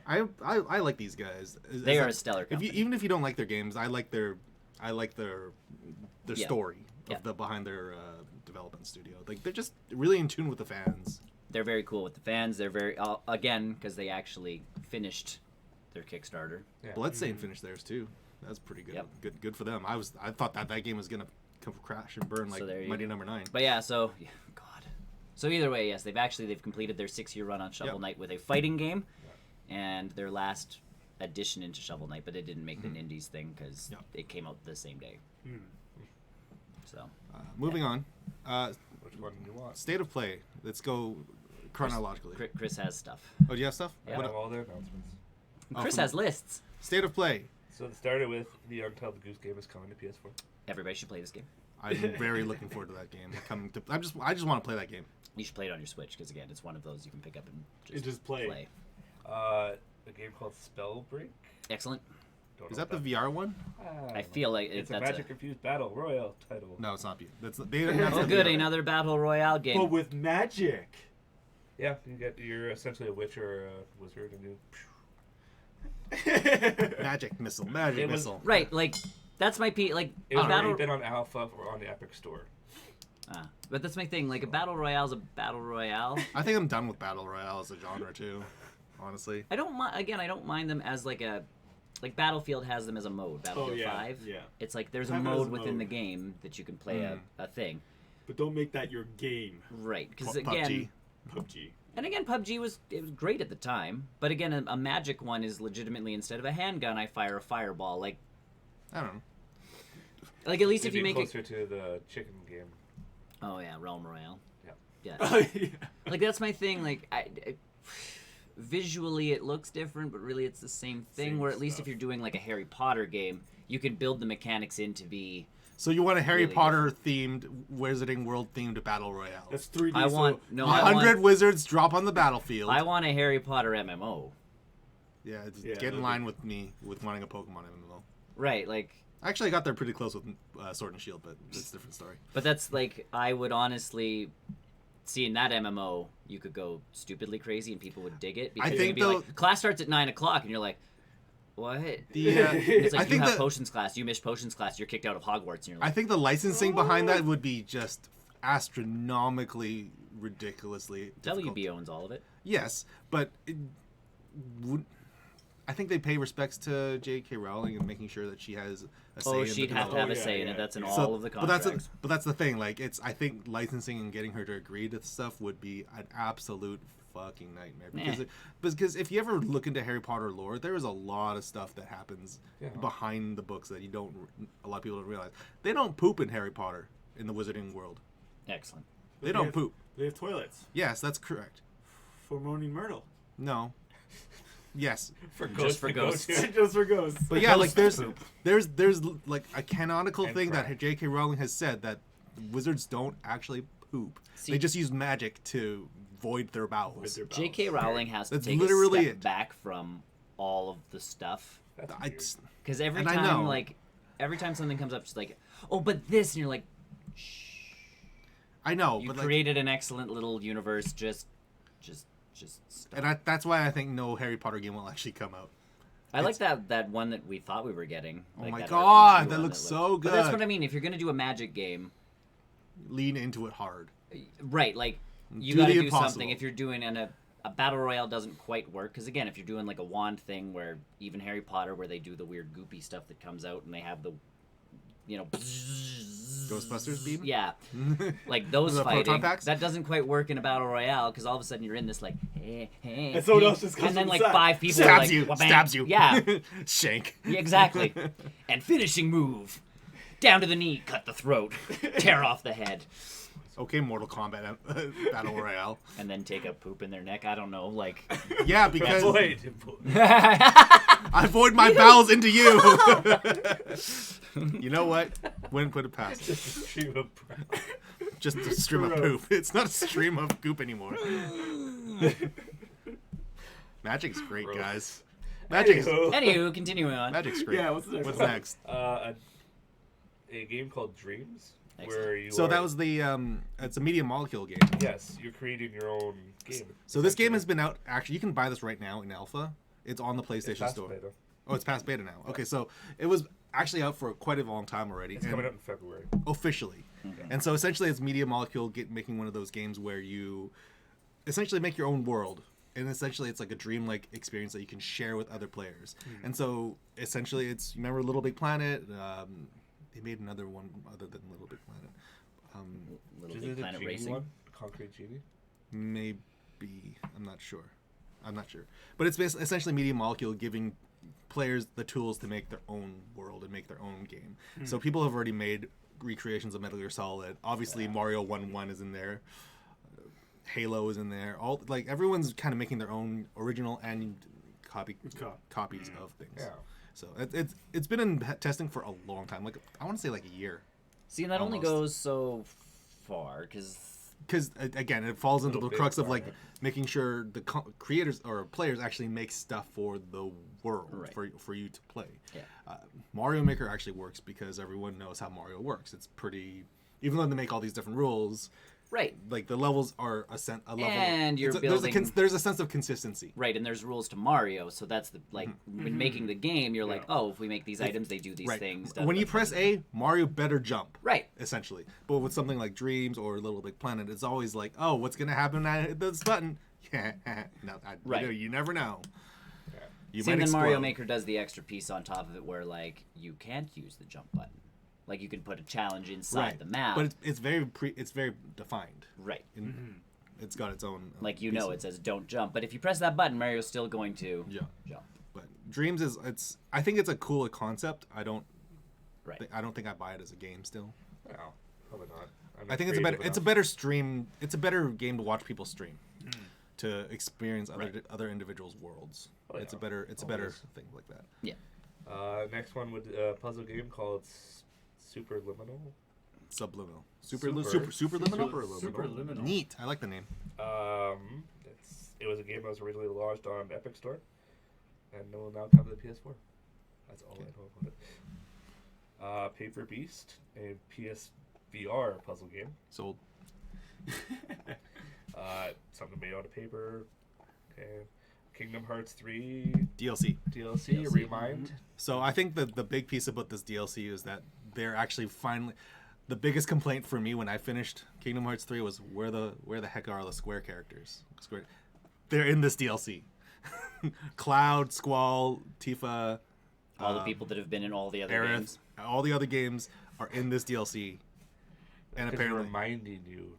I like these guys. They are a stellar company. Even if you don't like their games, I like their Yeah. story Yeah. of the behind their development studio. Like they're just really in tune with the fans. They're very cool with the fans. They're very again because they actually finished their Kickstarter. Yeah. Bloodstained finished theirs too. That's pretty good. Yep. Good for them. I thought that game was gonna come crash and burn like So there you Mighty go. Number 9. But yeah, so God. So either way, yes, they've completed their 6-year run on Shovel Yep. Knight with a fighting game, and their last addition into Shovel Knight, but it didn't make the Indies thing because Yep. it came out the same day. So Moving on. Which one do you want? State of play. Let's go chronologically. Chris has stuff. Oh, do you have stuff? Yeah. I have all their announcements. Chris from- has lists. State of play. So it started with the Untitled Goose Game is coming to PS4. Everybody should play this game. I'm very looking forward to that game. I just want to play that game. You should play it on your Switch because again, it's one of those you can pick up and just play. A game called Spellbreak. Excellent. Don't Is know that the what VR one? I feel like It's a that's Magic Infused Battle Royale title. No, it's not. That's they didn't have Oh, the good, VR. another battle royale game. But with magic. Yeah, you're essentially a witch or a wizard, and you. Magic missile. Magic It was- missile. Right, like that's my like It was battle. already been on Alpha or on the Epic Store. But that's my thing. Like a battle royale is a battle royale. I think I'm done with battle royale as a genre too. Honestly. I don't mind. Again, I don't mind them as like Battlefield has them as a mode. Battlefield 5. Yeah. It's like there's a Have it as mode a within the mode. game that you can play a thing. But don't make that your game. Right. Because PUBG. again, PUBG. and again, PUBG was great at the time. But again, a magic one is legitimately instead of a handgun, I fire a fireball. Like I don't know. at least if It'd you be make it. closer to the chicken game. Oh yeah, Realm Royale. Yeah. Yeah. Oh, yeah. Like that's my thing. Like visually it looks different, but really it's the same thing. Same where at least stuff. if you're doing like a Harry Potter game, you can build the mechanics in to be. So you want a Harry Really Potter themed, Wizarding World themed battle royale? That's 3D. I want so no. I 100 want, wizards drop on the battlefield. I want a Harry Potter MMO. Yeah, Yeah, get in that'd line be- with me with wanting a Pokemon MMO. Right. Like, Actually, I got there pretty close with Sword and Shield, but it's a different story. but that's like I would honestly. See, in that MMO, you could go stupidly crazy and people would dig it because think you'd be though- like, class starts at 9 o'clock, and you're like, what? The, It's like I you think have that- potions class, you miss potions class, you're kicked out of Hogwarts, and you're I like, think the licensing behind that would be just astronomically, ridiculously difficult. WB owns all of it. Yes, but I think they pay respects to J.K. Rowling and making sure that she has a say Oh, in the she'd have to have a Oh, yeah, say in yeah. it. That's in So- all of the contracts. but that's the thing. Like, I think licensing and getting her to agree to stuff would be an absolute fucking nightmare. Because if you ever look into Harry Potter lore, there is a lot of stuff that happens behind the books that a lot of people don't realize. They don't poop in Harry Potter in the Wizarding world. Excellent. They don't have- poop. They have toilets Yes, that's correct. for Moaning Myrtle. No. Yes. For Just for ghosts. Just for ghosts. But yeah, like Ghost there's like a canonical And thing crack. that J.K. Rowling has said that wizards don't actually poop. See- They just use magic to void their bowels. J.K. Rowling has to That's take literally a step it. back from all of the stuff. That's I, weird. Because every And I time, know. like, every time something comes up, she's like, oh, but this, and you're like, I know, you but like, created an excellent little universe, just stop. and that's why I think no Harry Potter game will actually come out. I like that one that we thought we were getting. Oh like my that god, RPG that one looks so good. But that's what I mean. If you're gonna do a Magic game, Lean into it hard. right? Like you Do got to the do impossible. something. If you're doing a battle royale, doesn't quite work because again, if you're doing like a wand thing where even Harry Potter, where they do the weird goopy stuff that comes out and they have the, you know, Ghostbusters beam? yeah, like those The proton fighting, packs? that doesn't quite work in a battle royale because all of a sudden you're in this like, hey, And someone else just comes and then from like the side. 5 people are Stabs like, you, wha-bang. stabs you. Yeah, Shank. yeah, exactly. And finishing move, down to the knee, cut the throat, tear off the head, Okay, Mortal Kombat Battle Royale. and then take a poop in their neck. I don't know, like. Yeah, because Void. I void my bowels into you. You know what? Wouldn't put it past. Stream of Just a stream of poop. It's not a stream of goop anymore. Magic's great, Gross. guys. Magic's Anywho, continuing on. Magic's great. Yeah, what's the next What's one? next? A game called Dreams, Excellent. where you. So are, that was the it's a media molecule game. Yes, you're creating your own game. So this game has been out. Actually, you can buy this right now in alpha. It's on the It's PlayStation past Store. beta. Oh, it's past beta now. Okay, so it was actually out for quite a long time already. It's and coming out in February. officially. Okay. And so essentially, it's Media Molecule making one of those games where you essentially make your own world. And essentially, it's like a dreamlike experience that you can share with other players. And so essentially, it's remember Little Big Planet. They made another one other than Little Big Planet. Little Is Big it the Planet Genie Racing. one? Concrete Genie? Maybe I'm not sure. But it's essentially Media Molecule giving players the tools to make their own world and make their own game. So people have already made recreations of Metal Gear Solid. Obviously, Mario 1-1 is in there. Halo is in there. All like everyone's kind of making their own original and copies of things. Yeah. So it's been in testing for a long time. Like I want to say like a year. See, and that only Almost. goes so far because Because again, it falls into Little the bit crux of far, like yeah. making sure the creators or players actually make stuff for the world Right. for you to play. Yeah. Mario Maker actually works because everyone knows how Mario works. It's pretty, even though they make all these different rules, right, like the levels are a level. And you're there's building- there's a sense of consistency. right, and there's rules to Mario, so that's the like when making the game, you're like, oh, if we make these items, they do these Right. things. When you press A, Mario better jump. right, Essentially. But with something like Dreams or Little Big Planet, it's always like, oh, what's going to happen when I hit this button? Yeah, no, Right. you never know. You See, might and then Mario explode. Maker does the extra piece on top of it, where like you can't use the jump button, like you can put a challenge inside Right. the map, But it's very defined. right. It's got its own. Like it says don't jump, but if you press that button, Mario's still going to jump. But Dreams is I think it's a cooler concept. I don't think I buy it as a game still. No, probably not. I'm I think it's a better stream. It's a better game to watch people stream. To experience other individuals' worlds. Oh, It's yeah. a better Always. thing like that. Yeah. Next one would puzzle game called Superliminal. Subliminal. Superliminal. Superliminal. Neat. I like the name. It was a game that was originally launched on Epic Store, and it will now come to the PS4. That's all I know about it. Paper Beast, a PSVR puzzle game. Sold. Something made out of paper. Okay. Kingdom Hearts 3 DLC. DLC. Remind. So I think the big piece about this DLC is that they're actually finally. The biggest complaint for me when I finished Kingdom Hearts 3 was where the heck are the Square characters? They're in this DLC. Cloud, Squall, Tifa, All the people that have been in all the other Aerith, games. all the other games are in this DLC. And Because apparently reminding you.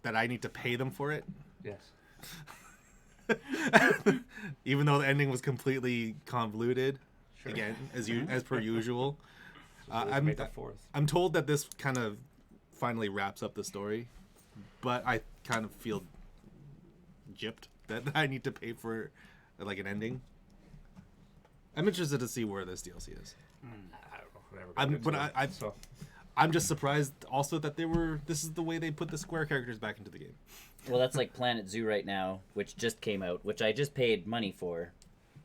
that I need to pay them for it. Yes. Even though the ending was completely convoluted, Sure. again as per usual. Let's make a fourth. I'm told that this kind of finally wraps up the story, but I kind of feel gypped that I need to pay for like an ending. I'm interested to see where this DLC is. I don't know. Never got into it, so. I'm just surprised also that this is the way they put the Square characters back into the game. Well, that's like Planet Zoo right now, which just came out, which I just paid money for.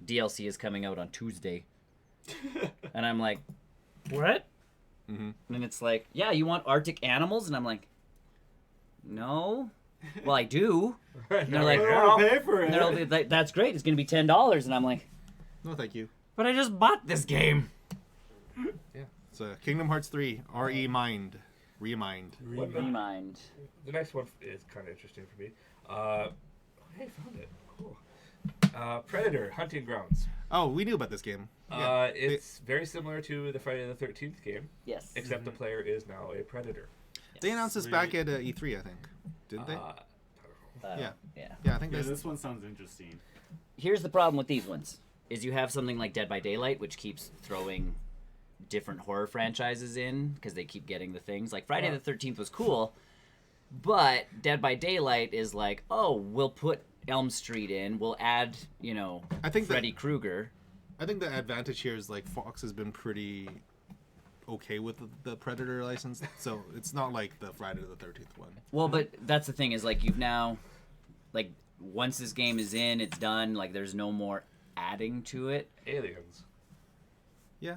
DLC is coming out on Tuesday. And I'm like, what? Mm-hmm. And it's like, yeah, you want Arctic animals? And I'm like, no. Well, I do. And they're like, I don't want to pay for and it. they're like, that's great. It's going to be $10. And I'm like, No, thank you. but I just bought this game. Yeah. So Kingdom Hearts 3 Remind. Remind. The next one is kind of interesting for me. Hey, found it. Cool. Predator Hunting Grounds. Oh, we knew about this game. It's very similar to the Friday the 13th game, Yes. except the player is now a predator. They announced this back at E3, I think. Didn't they? Yeah. Yeah. Yeah, I think Yeah, that's this one sounds interesting. Here's the problem with these ones. Is you have something like Dead by Daylight, which keeps throwing different horror franchises in because they keep getting the things. Like Friday the 13th was cool, but Dead by Daylight is like, oh, we'll put Elm Street in, we'll add, I think Freddy Krueger. I think the advantage here is like Fox has been pretty okay with the Predator license, so it's not like the Friday the 13th one. Well, but that's the thing is like you've now, like once this game is in, it's done. Like there's no more adding to it. Aliens. Yeah,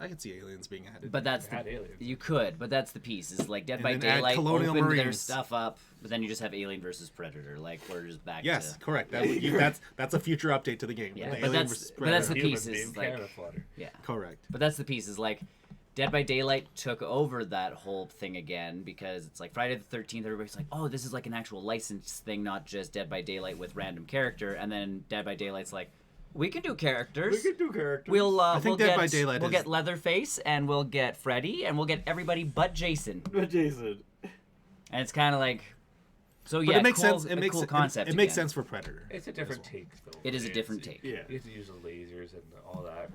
I could see aliens being added. But that's Add aliens. you could, but that's the piece. Is like Dead And by then add Daylight Colonial opened their Marines. stuff up, but then you just have Alien versus Predator. Like we're just back Yes, to correct. That's a future update to the game. Yeah, The but Alien that's- versus but that's the Predator. piece Human is being like- cannon fodder. yeah. Correct. But that's the piece is like Dead by Daylight took over that whole thing again because it's like Friday the 13th. Everybody's like, oh, this is like an actual license thing, not just Dead by Daylight with random character. And then Dead by Daylight's like, we can do characters. We could do characters. We'll I think we'll Dead get, by Daylight we'll is- get Leatherface and we'll get Freddy and we'll get everybody but Jason. Jason. And it's kind of like, so But yeah, it makes cool, sense. It a makes cool it, concept. it makes again. sense for Predator. It's a different take, though. It is a It's- different take. Yeah. You have to use the lasers and all that.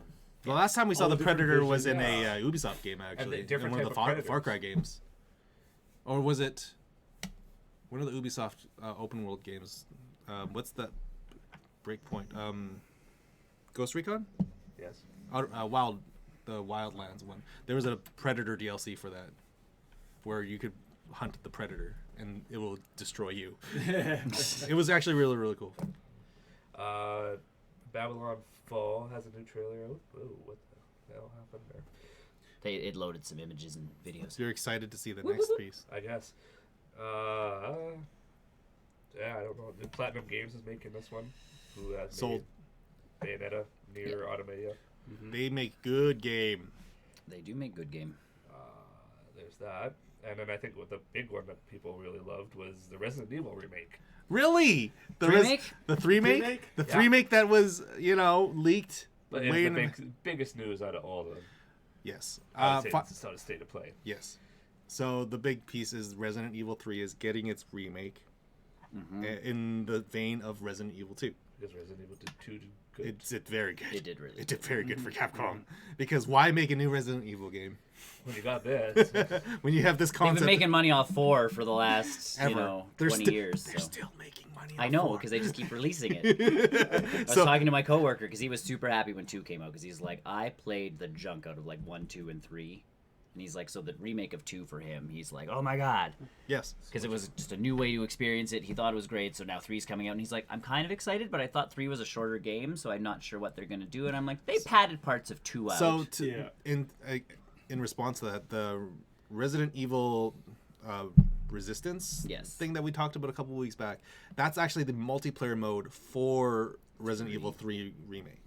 The last time we saw All the the different Predator was visions, in yeah. a Ubisoft game, actually, in different one of type the of Far Predators. Cry games, or was it one of the Ubisoft open world games? What's that Breakpoint? Ghost Recon? Yes. The Wildlands one. There was a Predator DLC for that, where you could hunt the Predator and it will destroy you. It was actually really, really cool. Babylon Fall has a new trailer out. Ooh, what the hell happened there? It loaded some images and videos. So you're excited to see the next piece. I guess. Yeah, I don't know. The Platinum Games is making this one. Who has Sold. made Bayonetta, Nier Automata. They make good game. They do make good game. There's that. And then I think what the big one that people really loved was the Resident Evil remake. Really? The Remake? The 3-make? Remake? The Yeah. 3-make that was, leaked But way it's in the biggest news out of all of them. Yes. I would say it's not a state of play. Yes. So the big piece is Resident Evil 3 is getting its remake in the vein of Resident Evil 2. Because Resident Evil 2 did good. It did very good. It did really It did very good for Capcom. Because why make a new Resident Evil game When you got this, when you have this They've concept? been making money off 4 for the last, ever. 20 years. They're so. still making money. I off know, four. because they just keep releasing it. I was So- talking to my coworker because he was super happy when 2 came out because he's like, I played the junk out of like 1, 2, and 3. And he's like, so the remake of 2 for him, he's like, oh my god. Yes. Because it was just a new way to experience it. He thought it was great, so now 3's coming out. And he's like, I'm kind of excited, but I thought 3 was a shorter game, so I'm not sure what they're going to do. And I'm like, they padded parts of 2 out. So Yeah. in response to that, the Resident Evil Resistance Yes. thing that we talked about a couple weeks back, that's actually the multiplayer mode for Resident Evil 3 remake.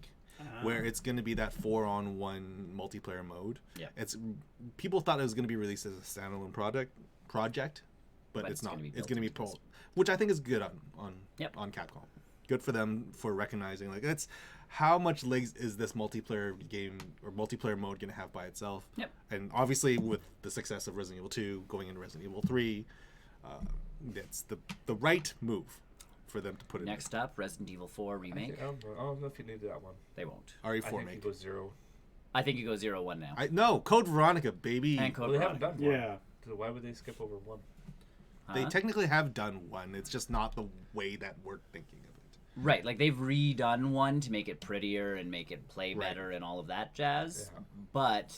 Where it's going to be that 4-on-1 multiplayer mode. Yeah. It's people thought it was going to be released as a standalone project, but it's not. gonna be It's built going to be into this. pulled, which I think is good on Yep. Capcom. Good for them for recognizing like that's how much legs is this multiplayer game or multiplayer mode going to have by itself. Yep. And obviously with the success of Resident Evil 2 going into Resident Evil 3, that's the right move for them to put it. Next up, Resident Evil 4 remake. I don't know if you needed that one. They won't. in I RE4 think make. it goes 0. I think you go 0-1 now. No, Code Veronica, baby. And Code Well, they haven't Veronica. done one. Yeah. So why would they skip over 1? They Huh? technically have done one. It's just not the way that we're thinking of it. Right, like they've redone 1 to make it prettier and make it play Right. better and all of that jazz. Yeah. But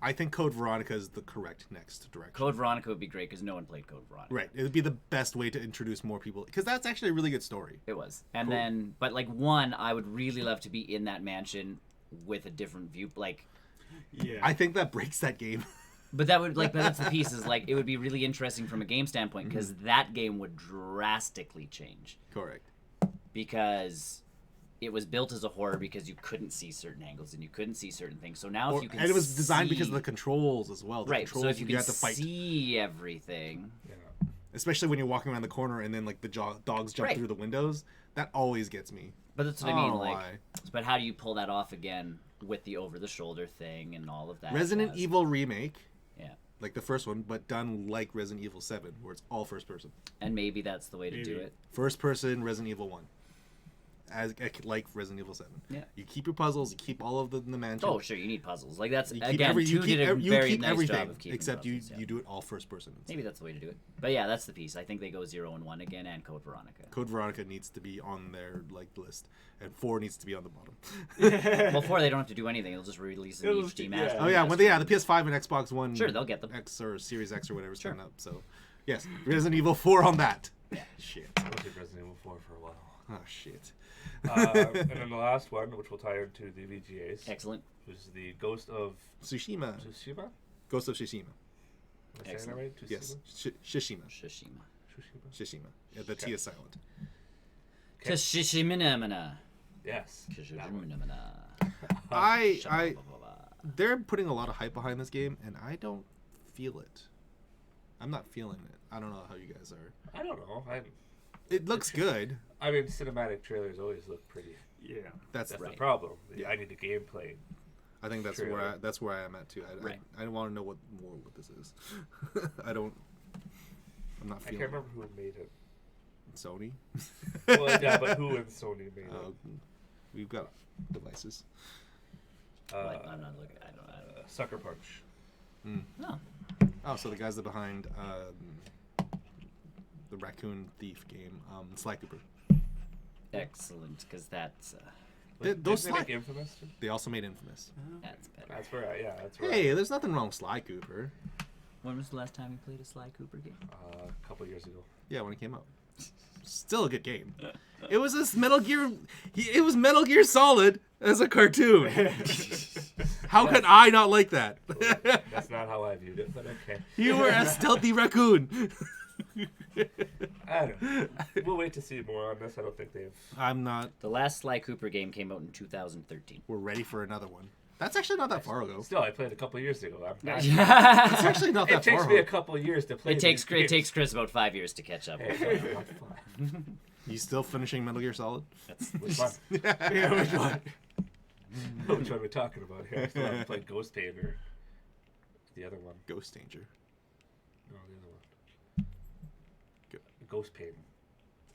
I think Code Veronica is the correct next direction. Code Veronica would be great because no one played Code Veronica. Right. It would be the best way to introduce more people because that's actually a really good story. It was. And then, but like one, I would really love to be in that mansion with a different view. Like, Yeah. I think that breaks that game. but that would, like, but that's the piece is like, it would be really interesting from a game standpoint because that game would drastically change. Correct. Because it was built as a horror because you couldn't see certain angles and you couldn't see certain things. So now if you can And it was designed see, because of the controls as well. The right, controls so if you can have to fight. see everything, Yeah. Especially when you're walking around the corner and then like the dogs jump Right. through the windows. That always gets me. but that's what I I mean. don't know Like, why. but how do you pull that off again with the over-the-shoulder thing and all of that? Resident jazz? Evil remake, Yeah, like the first one, but done like Resident Evil 7, where it's all first person. and maybe that's the way to do Maybe. it. First person Resident Evil 1. As like Resident Evil 7. Yeah. You keep your puzzles, you keep all of them in the mansion. Oh, sure, you need puzzles. Like that's You keep again, every, you two keep, did a ev- you very keep nice everything job of keeping except puzzles, yeah. you do it all first person. Maybe that's the way to do it. But yeah, that's the piece. I think they go 0 and 1 again, and Code Veronica. Code Veronica needs to be on their like list, and 4 needs to be on the bottom. Well, 4 they don't have to do anything. They'll just release an It'll HD just- master. Oh yeah, when the PS5 and Xbox One. Sure, they'll get them. X or Series X or whatever's Sure. coming up. So, yes, Resident Evil 4 on that. Yeah. Shit. I played Resident Evil 4 for a while. Oh shit. And then the last one, which will tie into the VGAs, Excellent. was the Ghost of Tsushima. Tsushima. Ghost of Tsushima. Am I saying that Excellent. right? Yes. Tsushima? Shishima. Shishima. Tsushima. Shishima. Yeah, the T is silent. Okay. Kashishimina. Yes. that one. I they're putting a lot of hype behind this game, and I don't feel it. I'm not feeling it. I don't know how you guys are. I don't know. It looks good. I mean, cinematic trailers always look pretty. Yeah. That's That's Right. the problem. Yeah. I need the gameplay. I think that's Trailer. where I am at too. Right. I want to know what this is. I'm not I feeling can't remember who made it. Sony. Well, yeah, but who in Sony made it? We've got devices. Like, I'm not looking. I don't. Sucker Punch. No. Oh, so the guys that are behind the Raccoon Thief game, Sly Cooper. Excellent, because that's Those Didn't they make Sly- Infamous? too? They also made Infamous. that's better. That's where. Yeah, that's where. Hey, there's nothing wrong with Sly Cooper. When was the last time you played a Sly Cooper game? A couple years ago. Yeah, when it came out. Still a good game. It was this Metal Gear. It was Metal Gear Solid as a cartoon. How could I not like that? That's not how I viewed it, but okay. You were a stealthy raccoon. I don't know. We'll wait to see more on this. I don't think they've. I'm not. The last Sly Cooper game came out in 2013. We're ready for another one. That's actually not that far ago. Still, I played a couple years ago. It's actually not It that takes far me a ago. couple years to play. It takes these Chris about 5 years to catch up. games. Hey, it's not fun. You still finishing Metal Gear Solid? That's, Which one? Yeah, which one? Which one are we talking about here? I still haven't played Ghost Pain or the other one. Ghost Danger. No, the other one. Ghost Pain.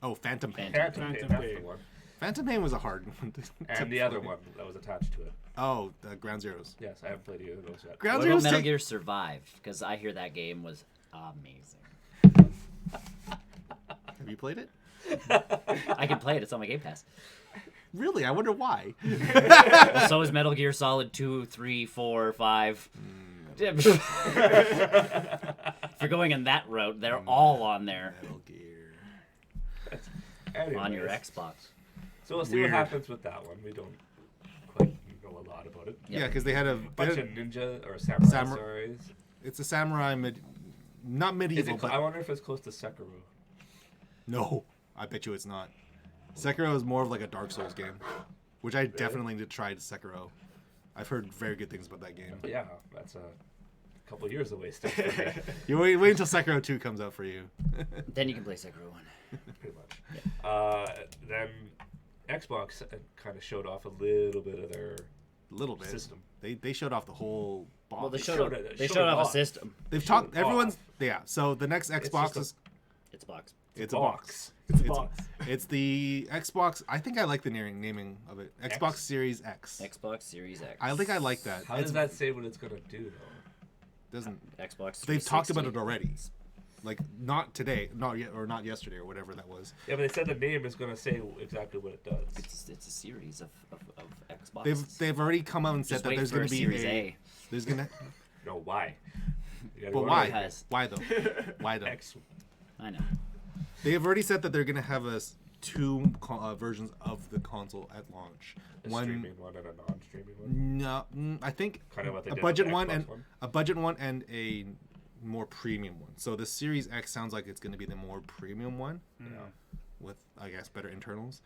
Oh, Phantom Pain. Phantom Phantom Pain. Phantom That's the Pain. one. Phantom Pain was a hard one. to And the play. other one that was attached to it. Oh, Ground Zeroes. Yes, I haven't played either of those yet. Ground what about Zeroes Metal take- Gear Survive? Because I hear that game was amazing. Have you played it? I can play it. It's on my Game Pass. Really? I wonder why. Well, so is Metal Gear Solid 2, 3, 4, 5. If you're going in that route, they're all on there Metal Gear. on your Anyways, Xbox. So we'll see Weird. what happens with that one. We don't quite know a lot about it. Yeah, because they had a Bunch of ninja or samurai Samurai- stories. It's a samurai not Is medieval, it, but I wonder if it's close to Sekiro. no, I bet you it's not. Sekiro is more of like a Dark Souls game, which I definitely need to try to Sekiro. I've heard very good things about that game. But yeah, that's a couple years away still. For me, You wait until Sekiro 2 comes out for you. Then you can play Sekiro 1. pretty much. Then Xbox kind of showed off a little bit of their A little bit. system. They showed off the whole box. Well, they showed showed, it- they showed showed it off a off. system. They've showed talked. it Everyone's off. yeah. So the next Xbox just a- is It's box. it's a box. It's a box. It's the Xbox. I think I like the naming of it. Xbox X? Series X. Xbox Series X. I think I like that. How It's- does that say what it's gonna do though? doesn't Xbox. they've talked about 360. it already? Like not today, not yet, or not yesterday, or whatever that was. Yeah, but they said the name is gonna say exactly what it does. It's a series of Xbox. They've already come out and said Just that wait there's for going to be Series A. there's gonna No, why? You gotta But go why? to Because- Why though? Why though? X. I know. They have already said that they're gonna have two versions of the console at launch. A streaming one and a non-streaming one. No, I think Kind of what they a did budget with the one Xbox and one. a budget one and a more premium one. So the Series X sounds like it's going to be the more premium one Yeah. with, I guess, better internals.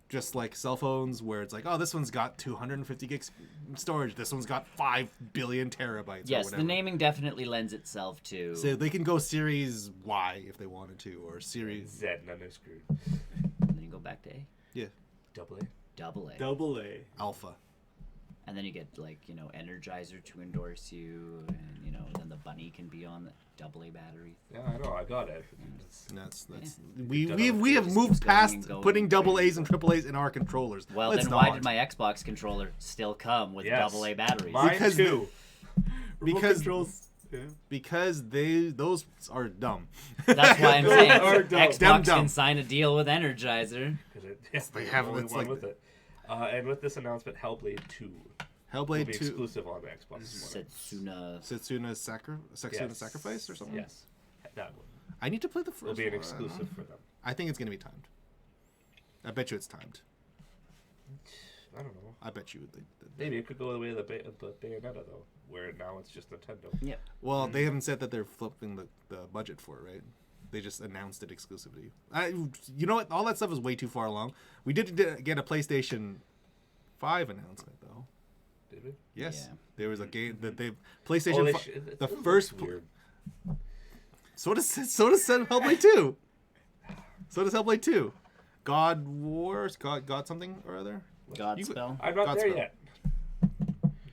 Just like cell phones, where it's like, oh, this one's got 250 gigs storage. This one's got 5 billion terabytes. Yes, or the whatever. naming definitely lends itself to. So they can go Series Y if they wanted to, or Series Z, and then they're screwed. And then you go back to A, yeah Double A. double A, Double A. Alpha. and then you get like Energizer to endorse you, and then the bunny can be on the double A battery. Yeah, I know. I got it. It's- And that's Yeah. we have moved Going past and going putting and double going. A's and triple A's in our controllers. Well, Let's then why not. did my Xbox controller still come with Yes. double A batteries? Mine Because too. Remote Because- controls. Yeah. Because those are dumb. That's why I'm Those saying are dumb. Xbox Dumb. can sign a deal with Energizer. 'Cause they they're have- the only it's one like with it. And with this announcement, Hellblade 2 will Hellblade be 2, exclusive on the Xbox One. Setsuna. Setsuna's Yes. Sacrifice or something. Yes, that one. I need to play the first It'll be an one. exclusive for them. I think it's gonna be timed. I bet you it's timed. I don't know. I bet you. Maybe it could go the way of the Bayonetta, though, where now it's just Nintendo. Yeah. Well, they haven't said that they're flipping the budget for it, right? They just announced it exclusively. You know what? All that stuff is way too far along. We did get a PlayStation 5 announcement though. Did we? Yes, Yeah. there was a game that they Oh, PlayStation. they 5, it the looks first. weird. So does Hellblade 2. So does Hellblade 2. God Wars, God something or other. Godspell. I'm not there Godspell. yet.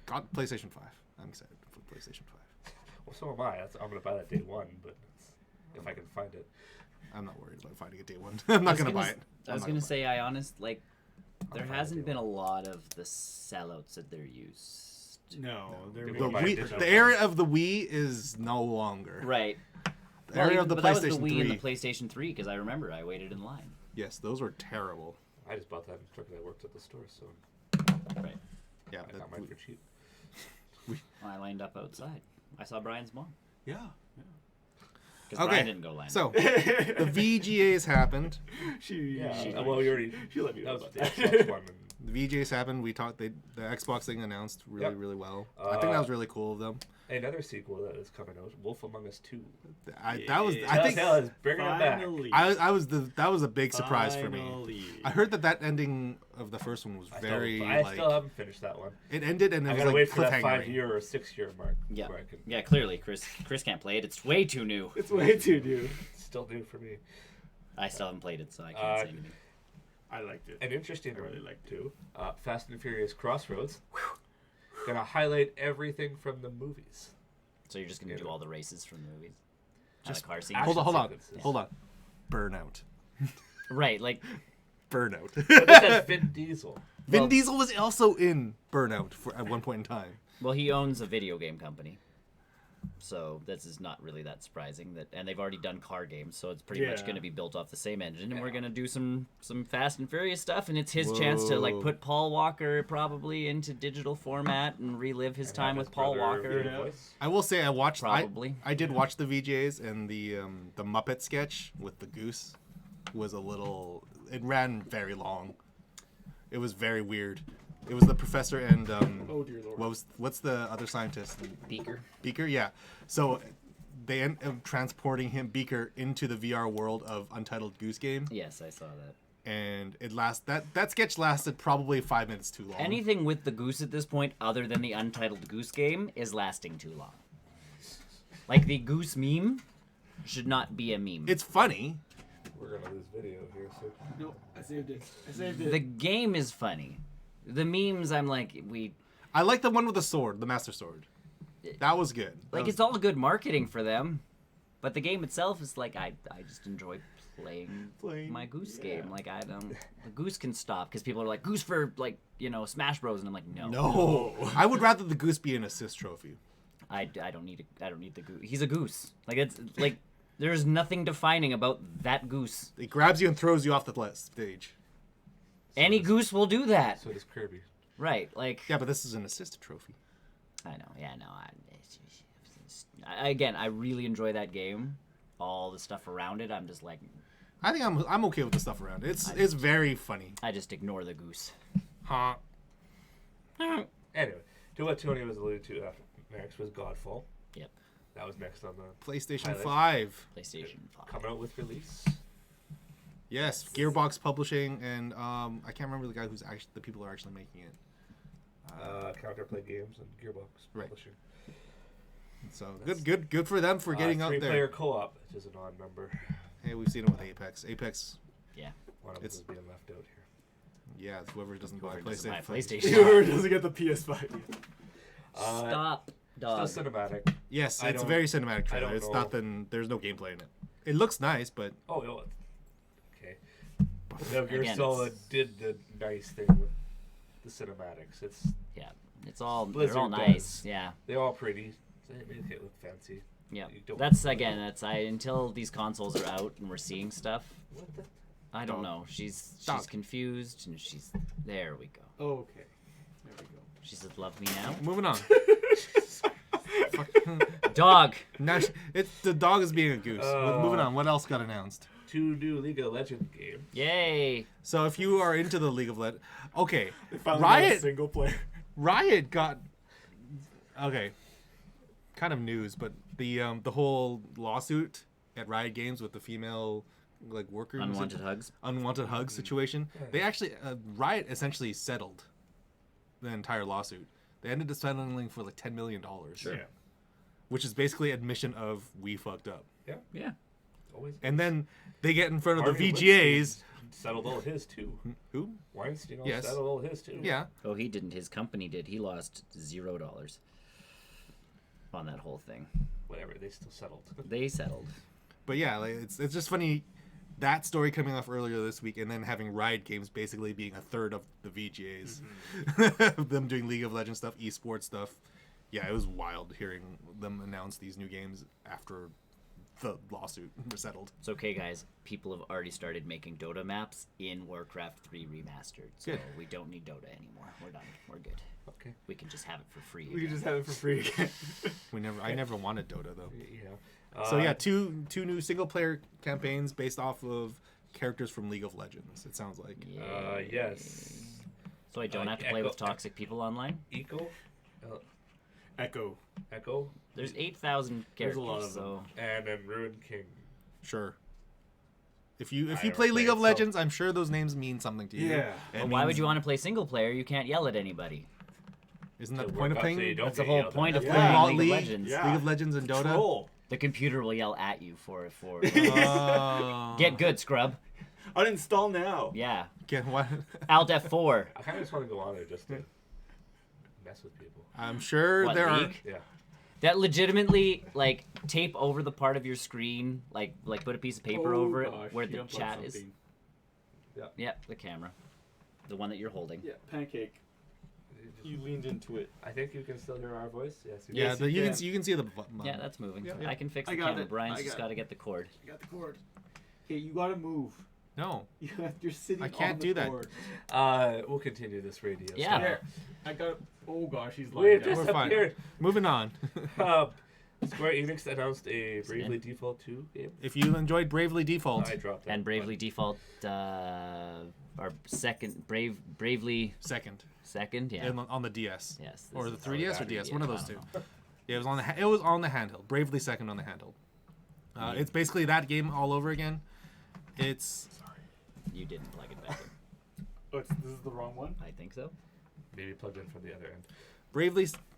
God PlayStation 5. I'm excited for PlayStation 5. Well, so am I. I'm gonna buy that day one, but if I can find it. I'm not worried about finding it day one. I'm not gonna buy it. I was I'm gonna not say, there fine hasn't with been a lot of the sellouts that they're used. No, they're People The, buy Wii, digital the era of the Wii is no longer. Right. The era of the but that was the PlayStation Wii 3. and the PlayStation 3 because I remember I waited in line. Yes, those were terrible. I just bought that because I worked at the store, so Right. Yeah, I got mine for cheap. I lined up outside. I saw Brian's mom Yeah. because Okay, Brian didn't go line. so the VGAs happened. Yeah. Well, we already. She let me That know was about the that. Xbox One. The VGAs happened. We talked. The Xbox thing announced really, Yep. really well. I think that was really cool of them. Another sequel that is coming out, Wolf Among Us 2. That was. I think. Telltale is bringing it back. Finally. That was a big surprise for me. Finally. I heard that ending of the first one was very I like still haven't finished that one. it ended and it I was gotta like wait for that cliffhanger. 5-year or 6-year mark. Yeah. Where I can Yeah, clearly Chris can't play it. It's way too new. It's way too new. still do for me. I still haven't played it, so I can't say anything. I liked it. An interesting I really one liked too. Fast and Furious Crossroads. Gonna highlight everything from the movies. So you're just gonna Yeah. do all the races from the movies? Just Just car scenes? action Hold on, sequences. hold on. Burnout. Right, like Burnout. But this has Vin Diesel. Vin Well- Diesel was also in Burnout at one point in time. well, he owns a video game company. So this is not really that surprising and they've already done car games, so it's pretty much Yeah. going to be built off the same engine, and we're going to do some Fast and Furious stuff, and it's his chance to like Whoa. put Paul Walker probably into digital format and relive his And time have with his Paul brother Walker. be the Yeah. voice. I will say I watched. Probably. I did watch the VJs, and the Muppet sketch with the goose was a little. It ran very long. It was very weird. It was the professor and Oh dear lord. what's the other scientist? Beaker. Beaker, yeah. So they end up transporting Beaker into the VR world of Untitled Goose Game, Yes, I saw that. and that sketch lasted probably 5 minutes too long. Anything with the goose at this point, other than the Untitled Goose Game, is lasting too long. Like the goose meme should not be a meme. It's funny. We're gonna lose video here, so No, I saved it. I saved it. The game is funny. The memes, I'm like, I like the one with the sword, the Master Sword. That was good. That was- it's all good marketing for them, but the game itself is like I just enjoy playing my goose game. Like the goose can stop because people are like goose for like Smash Bros, and I'm like No, I would rather the goose be an assist trophy. I don't need the goose. He's a goose. Like it's like there's nothing defining about that goose. It grabs you and throws you off the stage. Any goose will do that. does Kirby. Right, like Yeah, but this is an assist trophy. I know. Yeah, no. Again, I really enjoy that game. All the stuff around it, I'm just like, I think I'm okay with the stuff around it. It's very funny. I just ignore the goose. Huh. Anyway, to what Tony was alluding to next was Godfall. Yep. That was next on the PlayStation highlight. 5. PlayStation 5. Coming out with release. Yes, Gearbox Publishing, and I can't remember the guy who's actually the people who are actually making it. Counterplay Games and Gearbox Right. Publishing. So good for them for getting out there. Three-player co-op, which is an odd number. Hey, we've seen it with Apex. Yeah. One of them is being left out here. Yeah, whoever doesn't buy Whoever doesn't buy PlayStation. PlayStation. Whoever doesn't get the PS5. Stop, dog. Still cinematic. Yes, I it's a don't- very cinematic I trailer. don't It's know. nothing. There's no gameplay in it. It looks nice, but Oh, no. Okay. Metal Gear Again, Solid it's- did the nice thing with the cinematics. Yeah. It's all. Blizzard they're all does. nice. Yeah. They're all pretty. So they make it look fancy. Yeah. You don't- That's until these consoles are out and we're seeing stuff. What the? I don't Dog. know. She's Dog. confused and she's. There we go. Oh, okay. There we go. She says, "Love me now." moving on. Dog. Now the dog is being a goose. Moving Oh. on. What else got announced? 2 new League of Legends games. Yay. So if you are into the League of Legends, okay, They finally got a Riot single player. Riot got okay, kind of news, but the whole lawsuit at Riot Games with the female like worker Unwanted hugs. unwanted hug situation. They actually Riot essentially settled the entire lawsuit. They ended up settling for like $10 million, Yeah. which is basically admission of we fucked up. Yeah. Always. And then they get in front of Harvey the VGAs. Weinstein settled all his too. Who? Weinstein Yes. settled all his too. Yeah. Oh, he didn't. His company did. He lost $0 on that whole thing. Whatever. They still settled. They settled. But yeah, like, it's just funny that story coming off earlier this week, and then having Riot Games basically being a third of the VGAs, them doing League of Legends stuff, esports stuff. Yeah, it was wild hearing them announce these new games after the lawsuit was settled. It's okay, guys. People have already started making Dota maps in Warcraft 3 Remastered, so Good. we don't need Dota anymore. We're done. We're good. Okay. We can just have it for free. We could again. just have it for free again. I never wanted Dota though. Yeah. So yeah, two new single player campaigns based off of characters from League of Legends. It sounds like. Yes. So I don't have to play with toxic people online? Eco. Echo. Echo. There's 8,000 There's characters, a lot of so... And then Ruined King. Sure. If you I play never League played, of so- Legends, I'm sure those names mean something to you. Yeah. It But why would means- you want to play single player? You can't yell at anybody. Isn't that To the point of work up so playing you don't That's the get whole yelled point at. of Yeah. playing All League League? of Legends. Yeah. League of Legends and Dota? Troll. The computer will yell at you for Oh. Get good, scrub. Uninstall now. Yeah. Get what? Alt F4. I kind of just want to go on there just to mess with people. I'm sure What, there League? Yeah. That legitimately, like, tape over the part of your screen, like put a piece of paper Oh, over gosh, it where he the unplugged chat is. something. Yep, the camera. The one that you're holding. Yeah, pancake. You leaned into it. I think you can still hear our voice. Yes. Yeah, Yes, you you can. can you can see the button. Yeah, that's moving. Yeah. I can fix I the got camera. it. Brian's I just got got to it. get the cord. I got the cord. Okay, you gotta move. No. You're sitting I can't on the do that. cord. We'll continue this radio. Yeah. stuff. There. I got. Oh gosh, he's We've lying down. just We're fine. appeared. Moving on. Square Enix announced a Bravely Default 2 game. If you enjoyed Bravely Default, I dropped that. And Bravely Default, our Bravely second second, yeah. on the DS. Yes. Or the this is- 3DS or yeah, DS, one of I those don't two. know. Yeah, it was on the handheld. Bravely second on the handheld. It's basically that game all over again. It's You didn't plug it back in. Oh, this is the wrong one. I think so. Maybe plugged in from the other end.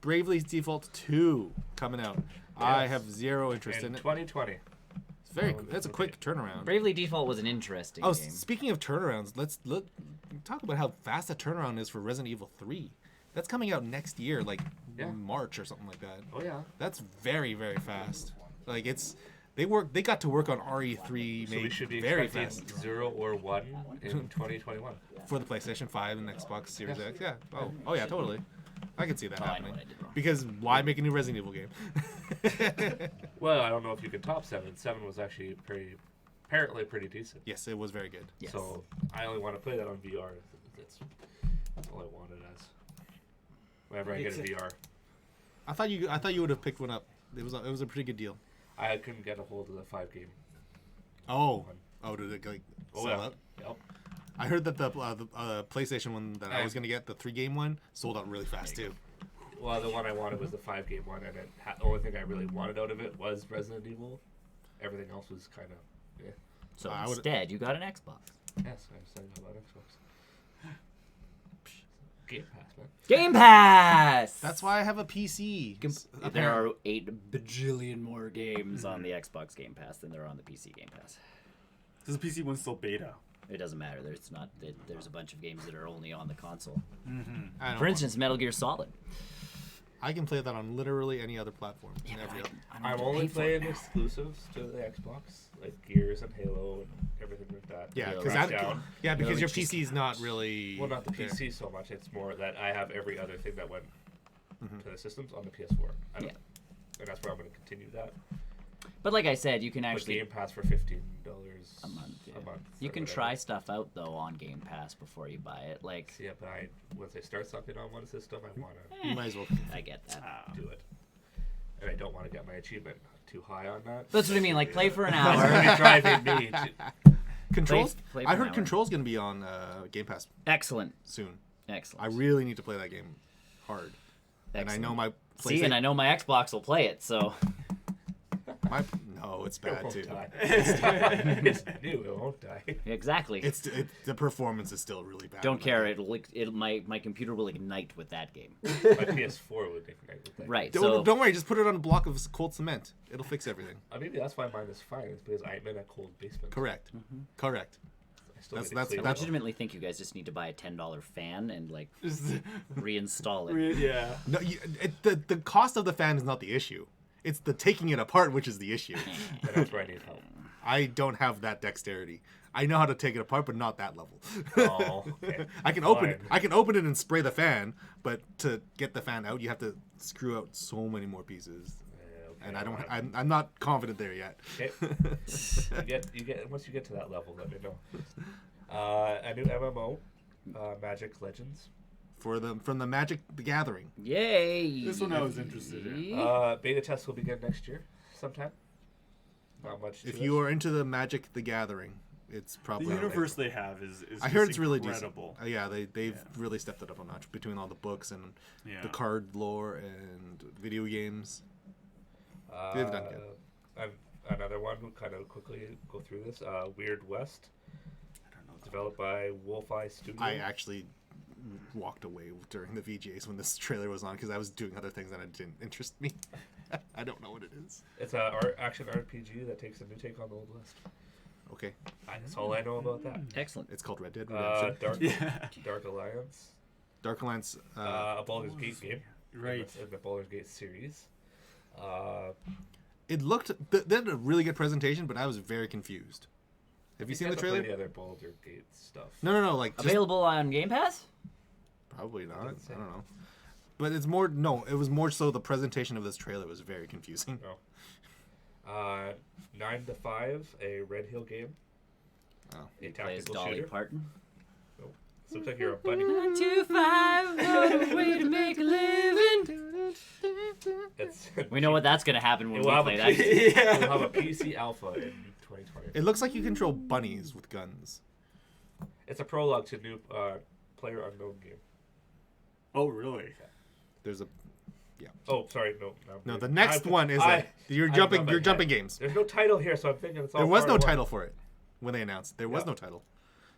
Bravely Default 2 coming out. I Yes. have zero interest In in it. 2020. It's very Oh, that's a okay. quick turnaround. Bravely Default was an interesting Oh, game. speaking of turnarounds, let's talk about how fast the turnaround is for Resident Evil 3. That's coming out next year, like Yeah. March or something like that. Oh yeah. That's very, very fast. Like they got to work on RE3 So we made should be very expecting fast 0 or 1 in 2021. for the PlayStation 5 and Xbox Series X. Yeah. Oh yeah, totally. I can see that Oh, I know happening. what I did wrong. Because why make a new Resident Evil game? Well, I don't know if you can top 7. 7 was actually apparently pretty decent. Yes, it was very good. Yes. So I only want to play that on VR. That's all I want it as. Whenever I get a It's VR. I thought you would have picked one up. It was a pretty good deal. I couldn't get a hold of the 5-game. Oh, did it like sell yeah. out? Yep. I heard that the PlayStation one that I was gonna get, the 3-game one, sold out really fast too. Well, the one I wanted was the 5-game one, and the only thing I really wanted out of it was Resident Evil. Everything else was kind of, yeah. So instead, you got an Xbox. Yes, I was saying about Xbox. Game Pass, man. Game Pass! That's why I have a PC. There are 8 bajillion more games on the Xbox Game Pass than there are on the PC Game Pass. Does the PC one still beta? It doesn't matter. There's a bunch of games that are only on the console. I don't For instance, Metal Gear Solid. I can play that on literally any other platform. I'm only playing exclusives to the Xbox, like Gears and Halo and everything like that. Yeah, Crackdown. because your PC is not really. Well, not the there. PC so much. It's more that I have every other thing that went to the systems on the PS4. And that's where I'm going to continue that. But like I said, you can With actually Game Pass for $15 a month. Yeah. a month. You or can whatever. try stuff out though on Game Pass before you buy it. Like Yeah, but once I start something on one system, I want to You might as well. I get that. do it. And I don't want to get my achievement too high on that. That's what I mean. Like play for an It's hour. going to be driving me to... Controls. play I for heard an hour. Control's gonna be on Game Pass Excellent. soon. Excellent. I really need to play that game hard. And I Excellent. know my See, and I know my Xbox will play it, so No, it's It bad won't too. die. It's new. It won't die. exactly. The performance is still really bad. Don't care. My computer will ignite with that game. My PS4 would ignite with that. Right. Don't worry. Just put it on a block of cold cement. It'll fix everything. Maybe that's why mine is fine. It's because I'm in a cold basement. Correct. Mm-hmm. Correct. I still That's- need to that's- clean I it up. legitimately think you guys just need to buy a $10 fan and like reinstall it. Yeah. No, the cost of the fan is not the issue. It's the taking it apart which is the issue. And that's where I need help. I don't have that dexterity. I know how to take it apart, but not that level. Oh, okay. I can open it and spray the fan, but to get the fan out, you have to screw out so many more pieces. Okay, And I don't. alright. I'm not confident there yet. Okay. you get once you get to that level, let me know. A new MMO, Magic Legends. From the Magic the Gathering. Yay! This one I was interested in. Beta test will begin next year, sometime. Not much. If you are into the Magic the Gathering, it's The probably. universe they have is I heard just it's really decent. incredible. Yeah, they've really stepped it up a notch between all the books and Yeah. the card lore and video games. They've done good. And another one, we'll kind of quickly go through this. Weird West, I don't know. developed by Wolfeye Studio. I actually walked away during the VGAs when this trailer was on because I was doing other things and it didn't interest me. I don't know what it is. It's a action RPG that takes a new take on the Old West. Okay, That's all I know about that. Excellent. it's called Red Dead Redemption. Dark Alliance, Dark Alliance. a Baldur's Gate game, Right. in the Baldur's Gate series. It looked. They had a really good presentation, but I was very confused. Have you seen the trailer? The other Baldur's Gate stuff. No. Like just, Available on Game Pass? probably not. I didn't say. don't know. But it's more. No, it was more so the presentation of this trailer was very confusing. No. 9 to 5, a Red Hill game. Oh. A He plays tactical Dolly shooter. Parton. Nope. Looks like you're a bunny. 9 to 5, no way to make a living. It's, We know what that's gonna happen when it we will have play a that. PC, it will have a PC alpha in 2020. It looks like you control bunnies with guns. It's a prologue to new Player Unknown game. Oh, really? There's a. Oh, sorry, no. The next one is you're I'm jumping. jumping You're jumping ahead. games. There's no title here, so I'm thinking it's all There was part no of one. title for it when they announced. There was Yeah. no title.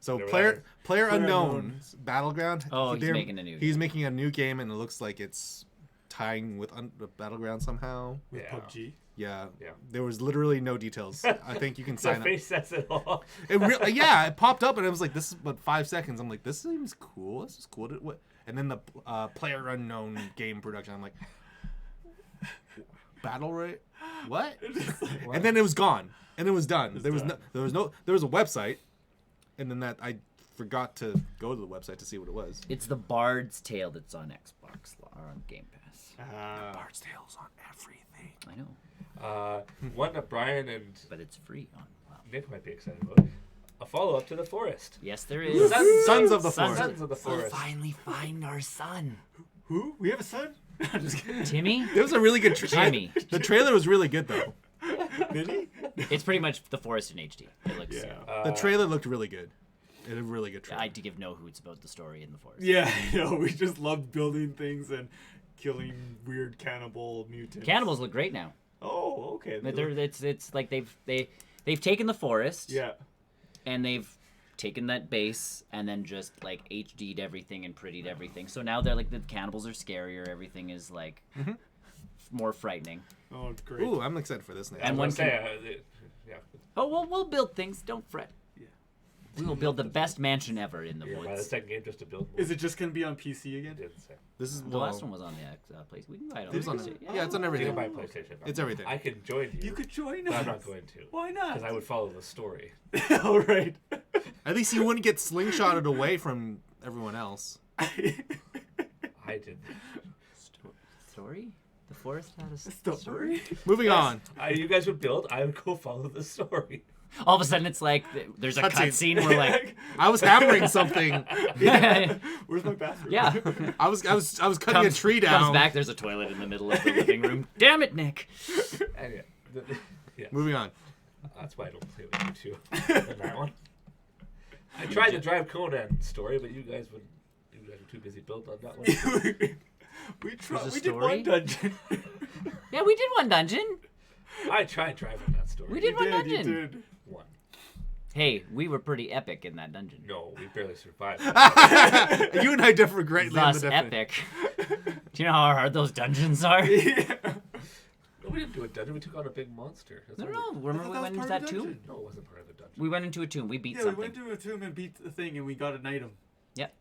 So There player Player unknown Unknown. Battleground. Oh, he's making a new He's game. making a new game, and it looks like it's tying with Battleground somehow. With Yeah. PUBG? Yeah. Yeah. There was literally no details. I think you can The sign up. face says it all. Yeah, it popped up, and it was like, this is but 5 seconds. I'm like, this seems cool. This is cool. What? And then the player unknown game production. I'm like, Battle Royale? What? And then it was gone, and it was done. There was a website, and then that I forgot to go to the website to see what it was. It's the Bard's Tale that's on Xbox or on Game Pass. Bard's Tale's on everything. I know, One that Brian and but it's free on. Wow. Nick might be excited about. A follow-up to The Forest. Yes, there is. Sons of the Sons Forest. of the Forest. finally find our son. Who? We have a son? I'm just kidding. Timmy? It was a really good Timmy. The trailer was really good though. Really? It's pretty much the forest in HD. It looks. Yeah. The trailer looked really good. It had a really good trailer. I had to give no hoots about the story in the forest. Yeah, I know. We just loved building things and killing weird cannibal mutants. Cannibals look great now. Oh, okay. But it's like they've taken the forest. Yeah. And they've taken that base and then just like HD'd everything and prettied everything. So now they're like the cannibals are scarier. Everything is like more frightening. Oh, great. Ooh, I'm excited for this now. And one can. Yeah. Oh, we'll build things. Don't fret. Yeah. We will build the best mansion ever in the Yeah, by the woods. second game, just to build. Is it just gonna be on PC again? Didn't say. This is The last one was on the place. We can buy it on It was on PC. yeah, it's on You everything. can buy PlayStation. It's everything. I could join you. You could join But us. I'm not going to. Why not? Because I would follow the story. All right. At least you wouldn't get slingshotted away from everyone else. I did. Story? The forest had a Story? Moving on. You guys would build. I would go follow the story. All of a sudden, it's like there's a Cutscene. cutscene where like, I was hammering something. Where's my bathroom? yeah, I was cutting a tree down. Comes back. There's a toilet in the middle of the living room. Damn it, Nick. And yeah, Moving on. that's why I don't play with you two in that one. I tried to drive Conan story, but you guys were too busy built on that one. we There's a did one story? dungeon. Yeah, we did one dungeon. I tried driving that story. We did one You dungeon. did. One. Hey, we were pretty epic in that dungeon. No, we barely survived. You and I differ greatly on the Thus definition. epic. Do you know how hard those dungeons are? No, we didn't do a dungeon. We took on a big monster. That's No, all no. we- Remember we that went was into part that of the tomb? dungeon. No, it wasn't part of the dungeon. We went into a tomb. We beat Yeah, something. we went to a tomb and beat the thing, and we got a item. Yep.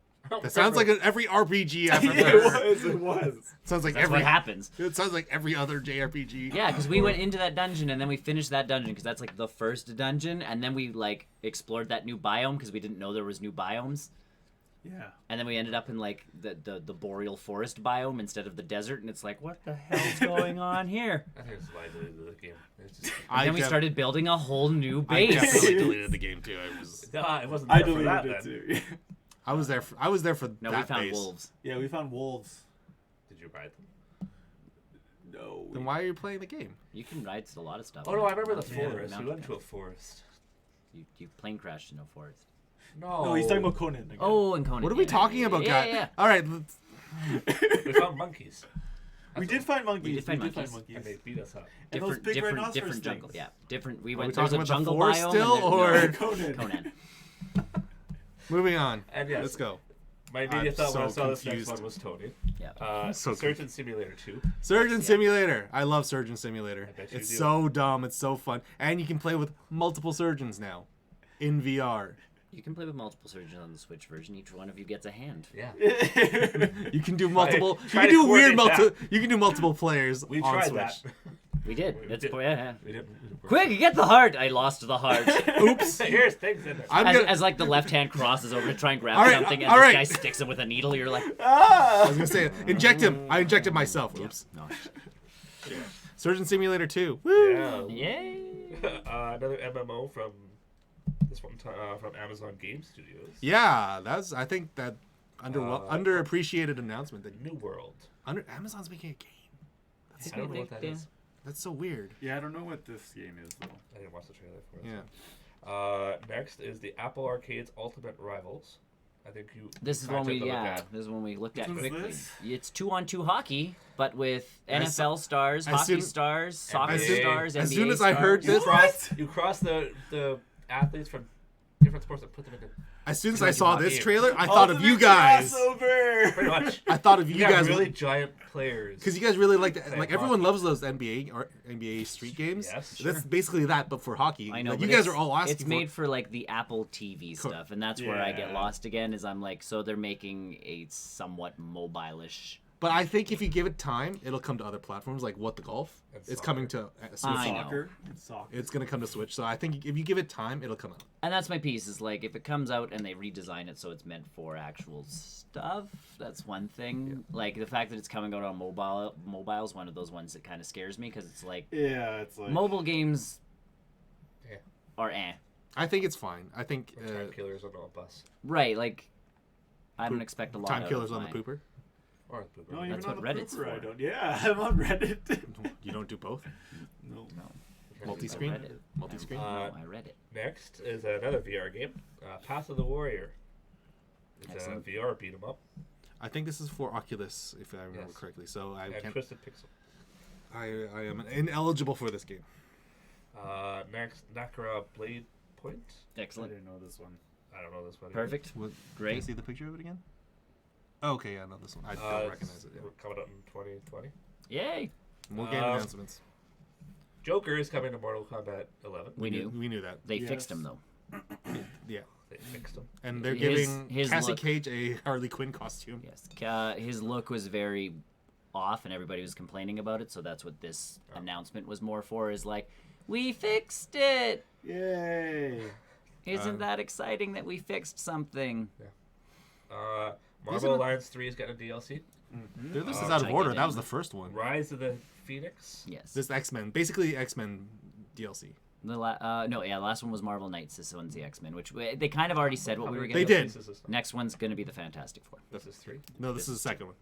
That sounds like every RPG I've ever Yeah, heard. it was. Sounds like That's every. what happens. It sounds like every other JRPG. Yeah, because we went into that dungeon and then we finished that dungeon because that's like the first dungeon, and then we like explored that new biome because we didn't know there was new biomes, Yeah. and then we ended up in like the boreal forest biome instead of the desert, and it's like what the hell's going on here? I think that's why I deleted the game. It's just, And then we started building a whole new I base. definitely deleted the game too. it wasn't I there for that, deleted it then. too. I was there. I was there for No, that we found base. wolves. Yeah, we found wolves. Did you ride them? No. Then why are you playing the game? You can ride a lot of stuff. Oh no, I remember the Mountain- forest. mountain We went to guy. a forest. You plane crashed in a forest. No. No, he's talking about Conan again. Oh, and Conan. What are we yeah. talking about, Yeah, guys? yeah. All right. Let's... We found monkeys. we did find monkeys. We did find monkeys. And they beat us up. And those big rhinoceros different jungle. things. Yeah, different. We Are we went. There's talking a about the jungle forest biome. still, and or- no, Conan. Conan? Moving on. And yes, Let's go. my immediate thought when I so saw this confused. next one was Tony. Yeah. So Surgeon Simulator 2. Surgeon Simulator. I love Surgeon Simulator. I bet you It's do. so dumb. It's so fun, and you can play with multiple surgeons now, in VR. You can play with multiple surgeons on the Switch version. Each one of you gets a hand. Yeah. You can do multiple. try you to can do weird coordinate multi. You can do multiple players We on tried Switch. that. We did. We That's did. yeah. We didn't work. Quick, get the heart. I lost the heart. Oops. Here's things in it. I'm As, gonna. as like the left hand crosses over to try and grab All right, something, and all this right. guy sticks him with a needle. You're like, I was gonna say inject him. I injected myself. Oops. no. Surgeon Simulator 2. Woo. Yeah. Yay. Another MMO from this one from Amazon Game Studios. Yeah, that's. I think that underappreciated announcement that New World. Amazon's making a game. I don't know what that is. That's so weird. Yeah, I don't know what this game is though. I didn't watch the trailer for it. Yeah. Next is the Apple Arcade's Ultimate Rivals. I think you. This is kinda when we took a look at. This is when we looked at Which one's quickly. this? It's 2-on-2 hockey, but with As- NFL stars, as hockey soon- stars, soccer as soon- stars, as NBA soon as I heard stars. this- You cross the athletes from different sports and put them in. As soon as Like I saw you this want trailer, I thought of you Ultimate guys. Crossover! Pretty much. I thought of You you got guys really giant players. because you guys really like Same like everyone hockey. loves those NBA street games. Yes, That's sure. basically that, but for hockey. I know. Like, but you guys it's- are all asking It's for. made for like the Apple TV stuff, and that's where I get Yeah. lost again. Is I'm like, so they're making a somewhat mobile-ish. But I think if you give it time, it'll come to other platforms like What the Golf. And It's soccer. coming to Switch. I know. Soccer. It's soccer. It's gonna come to Switch. So I think if you give it time, it'll come out. And that's my piece. Is like if it comes out and they redesign it so it's meant for actual stuff, that's one thing. Like the fact that it's coming out on mobile is one of those ones that kind of scares me because it's like Yeah, it's like mobile games Yeah. are eh. I think it's fine. I think Time killers on a bus. Right, like I don't Poop- expect a lot. Time out killers of on the mine. pooper. Or the pooper. No, even That's on what the Reddit's pooper, I for. don't. Yeah, I'm on Reddit. You don't do both? No. No. Multi-screen? I read it. Multi-screen? No, I read it. Next is another VR game, Path of the Warrior. It's Excellent. a VR beat 'em up. I think this is for Oculus, if I remember Yes. correctly. So I And can't. Twisted Pixel. I am ineligible for this game. Next, Nakara Blade Point. I Excellent. didn't know this one. I don't know this one. Perfect. What, Great. Can I see the picture of it again? Oh, okay, yeah, I know this one. I don't recognize it. Yeah. Coming up in 2020. Yay. More game announcements. Joker is coming to Mortal Kombat 11. We knew. We knew that. They Yes. fixed him, though. Yeah. They fixed him. And they're His- giving his Cassie look- Cage a Harley Quinn costume. Yes. His look was very off, and everybody was complaining about it, so that's what this announcement was more for, is like, we fixed it! Yay! Isn't that exciting that we fixed something? Marvel Isn't it- Alliance 3 is getting a DLC. This is Oh, out of check order. it That was in. the first one. Rise of the Phoenix. Yes. This X-Men, basically X-Men DLC. The last one was Marvel Knights. This one's the X-Men, which they kind of already said what we were They getting. did. This is, Next one's going to be the Fantastic Four. this is 3. No, this is the second one.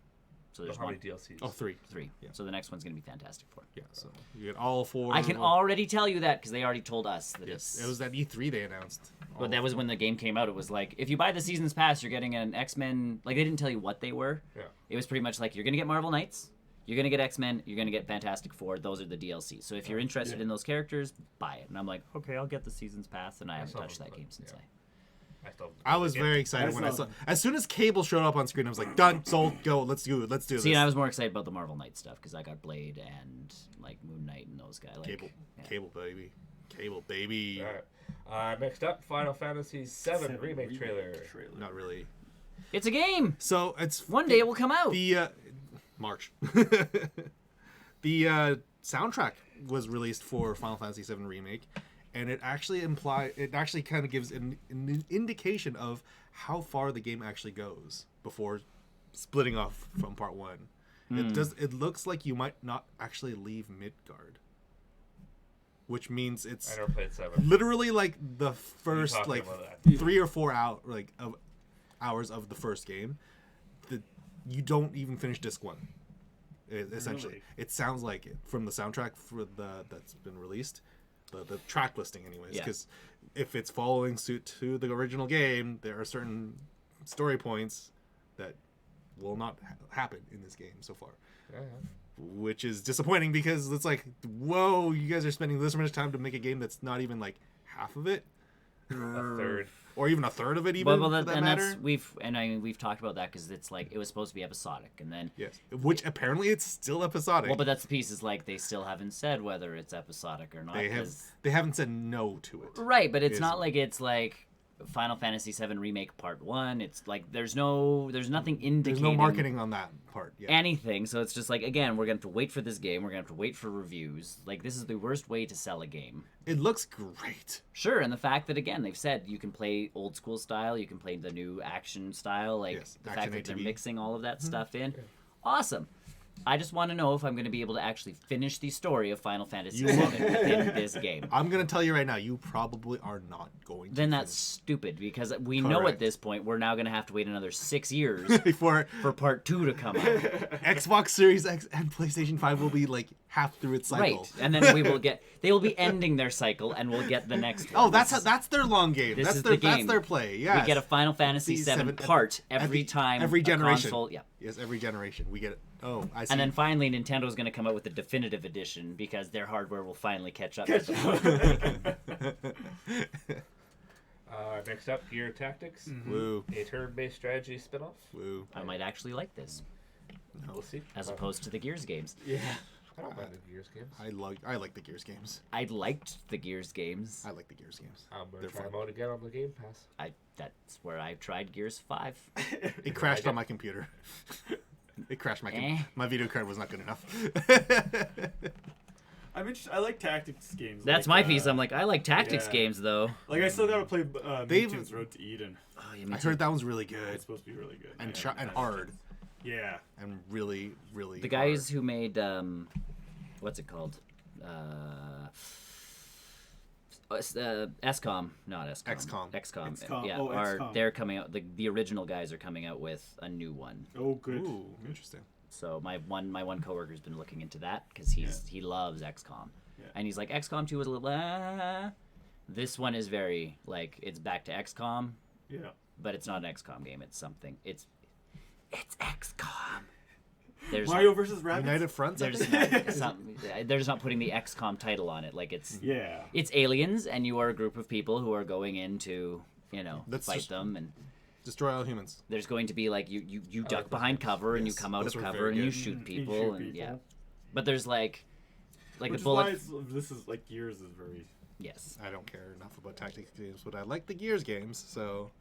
So there's How one, many DLCs? Oh, three. three. Yeah. So the next one's going to be Fantastic Four. Yeah, so you get all four. I can already tell you that because they already told us that Yes, it's. it was that E3 they announced. But that was when the game came out. It was like, if you buy the season's pass, you're getting an X-Men. Like, they didn't tell you what they were. Yeah. It was pretty much like, you're going to get Marvel Knights, you're going to get X-Men, you're going to get Fantastic Four. Those are the DLCs. So if you're interested in those characters, buy it. And I'm like, okay, I'll get the season's pass. And I haven't saw touched them, that but, game since yeah. I. I was very excited when I saw. As soon as Cable showed up on screen, I was like, "Done, sold, go, let's do it, let's do See, this." and I was more excited about the Marvel Knight stuff because I got Blade and, like, Moon Knight and those guys. Like, Cable, yeah. Cable baby, Cable baby. Alright. Next up, Final Fantasy VII Remake trailer. Not really. It's a game! So it's One day it will come out. the March. The soundtrack was released for Final Fantasy VII Remake, and it actually kind of gives an indication of how far the game actually goes before splitting off from Part 1. It looks like you might not actually leave Midgard, which means it's I never played 7. literally like the first talking like about that. 3 or 4 hours of the first game. You don't even finish disc 1. Essentially, Really? it sounds like it from the soundtrack that's been released, the track listing, anyways. Yeah. Because if it's following suit to the original game, there are certain story points that will not happen in this game so far, Yeah. which is disappointing because it's like, whoa, you guys are spending this much time to make a game that's not even like half of it, A third. or even a third of it, even Well, for that and matter. we've talked about that because it's like it was supposed to be episodic, and then Yes, which apparently it's still episodic. well, but that's the piece is like they still haven't said whether it's episodic or not. They haven't said no to it. Right, but it's Is- not like it's like Final Fantasy VII Remake Part 1. It's like there's nothing indicating There's no marketing on that part yet. anything. So it's just like, again, we're going to have to wait for this game. We're going to have to wait for reviews. Like, this is the worst way to sell a game. It looks great. Sure, and the fact that, again, they've said you can play old school style, you can play the new action style, like Yes, the action fact that they're ATV. mixing all of that stuff in. Awesome. I just want to know if I'm going to be able to actually finish the story of Final Fantasy VII within this game. I'm gonna tell you right now, you probably are not going to. Then that's stupid because we know at Correct. this point we're now going to have to wait another 6 years before for Part 2 to come out. Xbox Series X and PlayStation 5 will be like half through its cycle. Right, and then they will be ending their cycle, and we'll get the next one. Oh, that's their long game. This That's is their the game. that's their play. Yeah. We get a Final Fantasy VII Seven- part every time. every a generation. console, yeah. Yes, every generation we get it. Oh, I see. And then finally, Nintendo's going to come out with the definitive edition because their hardware will finally catch up. Next up, Gear Tactics. Woo, A turn-based strategy spin-off. woo. I might actually like this, We'll see. as opposed to the Gears games. Yeah. I don't mind the Gears games. I like the Gears games. I liked the Gears games. I like the Gears games. I'm going They're to try fun. them out again on the Game Pass. That's where I tried Gears 5. It crashed on my computer. It crashed my computer. My video card was not good enough. I'm interested. I like tactics games. That's like, my piece. I'm like, I like tactics yeah. games, though. Like, I still gotta play They've- Mutants Road to Eden. Oh, I heard that one's really It's good supposed to be really good. and I haven't and had a hard chance. Yeah. and really really. The guys who made what's it called? XCOM, not XCOM. XCOM. XCOM. Yeah, Oh, are XCOM. they're coming out. The original guys are coming out with a new one. Oh, good. Ooh, interesting. So my one coworker's been looking into that because he loves XCOM, and he's like XCOM 2 was a little. This one is very like it's back to XCOM, but it's not an XCOM game. It's something. It's XCOM. There's Mario versus Rabbids. United Fronts. I There's think? they're just not putting the XCOM title on it. Like it's Yeah. it's aliens, and you are a group of people who are going in to That's fight just- them, and Destroy all humans. there's going to be like you duck behind cover and you Yes, come out those of were cover very and you good. shoot You people, shoot and people. but there's like Which the is bullet. why this is like Gears is very. Yes. I don't care enough about tactics games, but I like the Gears games. So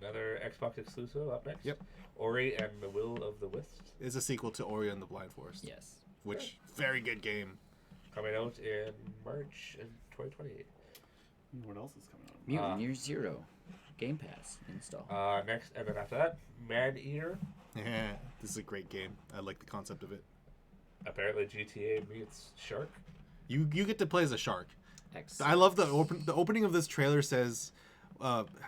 Another Xbox exclusive up next. Yep. Ori and the Will of the Wisps it's a sequel to Ori and the Blind Forest. Yes. Which very good game. coming out in March in 2028. What else is coming out? Mutant Year Zero, Game Pass install. Next, and then after that, Man Eater. Yeah, this is a great game. I like the concept of it. Apparently, GTA meets Shark. You get to play as a shark. X. I love the opening of this trailer says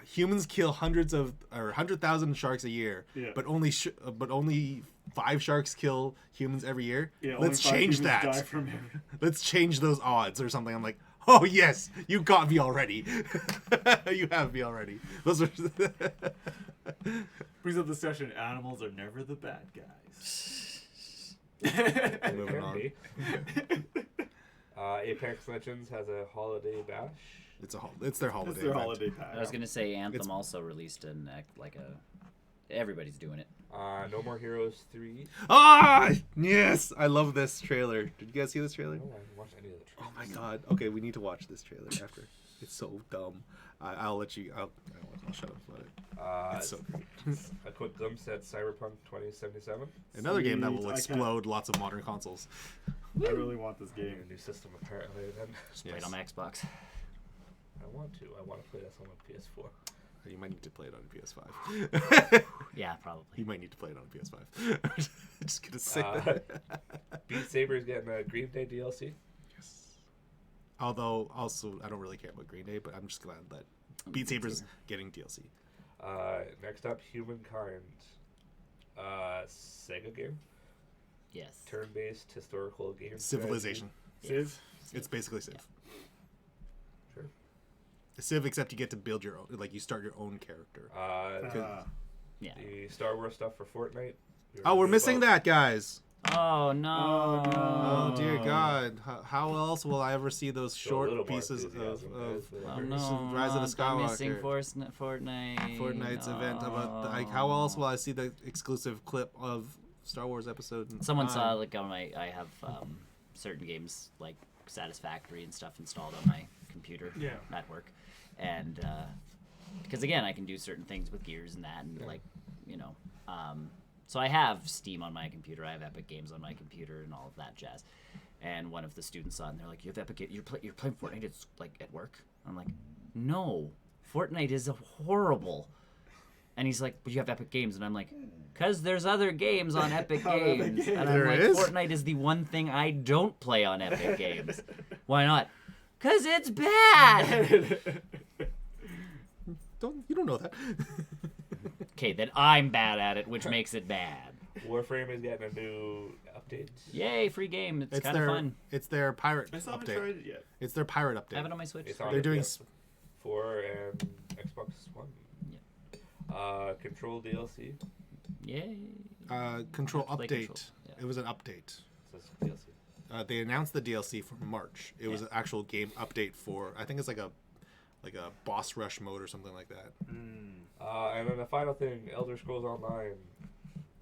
humans kill 100,000 sharks a year, but only 5 sharks kill humans every year. Yeah, Let's only 5 change humans die that. from it. Let's change those odds or something. I'm like, oh yes, you got me already. You have me already. Those are Brings up the discussion. Animals are never the bad guys. moving Can on. be. Apex Legends has a holiday bash. It's their holiday. It's their event. holiday pack. I was gonna say Anthem It's- also released everybody's doing it. No More Heroes 3. Ah, yes, I love this trailer. Did you guys see this trailer? Oh, I haven't watched any of the Oh trailers. my god. Okay, we need to watch this trailer after. It's so dumb. I'll let you. I'll shut up about it. It's so great. A quick glimpse at Cyberpunk 2077. Another game that will Sweet, I can't- explode lots of modern consoles. I really want this A game. new system apparently. Then Just played on my Xbox. I want to play this on my PS4. You might need to play it on a PS5. Yeah, probably. You might need to play it on a PS5. Just gonna say that. Beat Saber is getting a Green Day DLC. Although, also, I don't really care about Green Day, but I'm just glad that Beat Saber's getting DLC. Next up, Humankind. Sega game. Yes. Turn-based historical game. Civilization. Civ? It's basically Civ. Sure. Civ, except you get to build your own, like you start your own character. Yeah. The Star Wars stuff for Fortnite. Oh, we're missing that, guys. Oh no. Oh dear God! How else will I ever see those Show a little short more pieces of enthusiasm, guys. Oh no. Rise of the I'm missing Skywalker. Fortnite. Fortnite's event about like how else will I see the exclusive clip of Star Wars episode? Someone 9? saw like on my I have certain games like Satisfactory and stuff installed on my computer at work, and because again I can do certain things with Gears and that, and like so I have Steam on my computer, I have Epic Games on my computer, and all of that jazz. And one of the students saw it, and they're like, "You have Epic Games? You're playing Fortnite? It's like at work?" I'm like, "No, Fortnite is horrible." And he's like, "But you have Epic Games," and I'm like, "Cause there's other games on Epic Games." And I'm There like, is? "Fortnite is the one thing I don't play on Epic Games. Why not? Cause it's bad." You don't know that. Okay, then I'm bad at it, which makes it bad. Warframe is getting a new update. Yay, free game. It's kind their of fun. It's their pirate I still haven't update. tried it yet. It's their pirate update. I have it on my Switch. It's on They're the doing PS4 and Xbox One. Control DLC. Yay. Control Play update. Control, yeah. It was an update. Says DLC. They announced the DLC for March. It was an actual game update for. I think it's like a boss rush mode or something like that. And then the final thing, Elder Scrolls Online,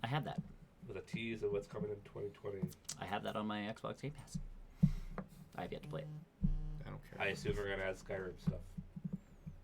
I have that. with a tease of what's coming in 2020. I have that on my Xbox Game Pass. I have yet to play it. I don't care. I assume we're gonna add Skyrim stuff.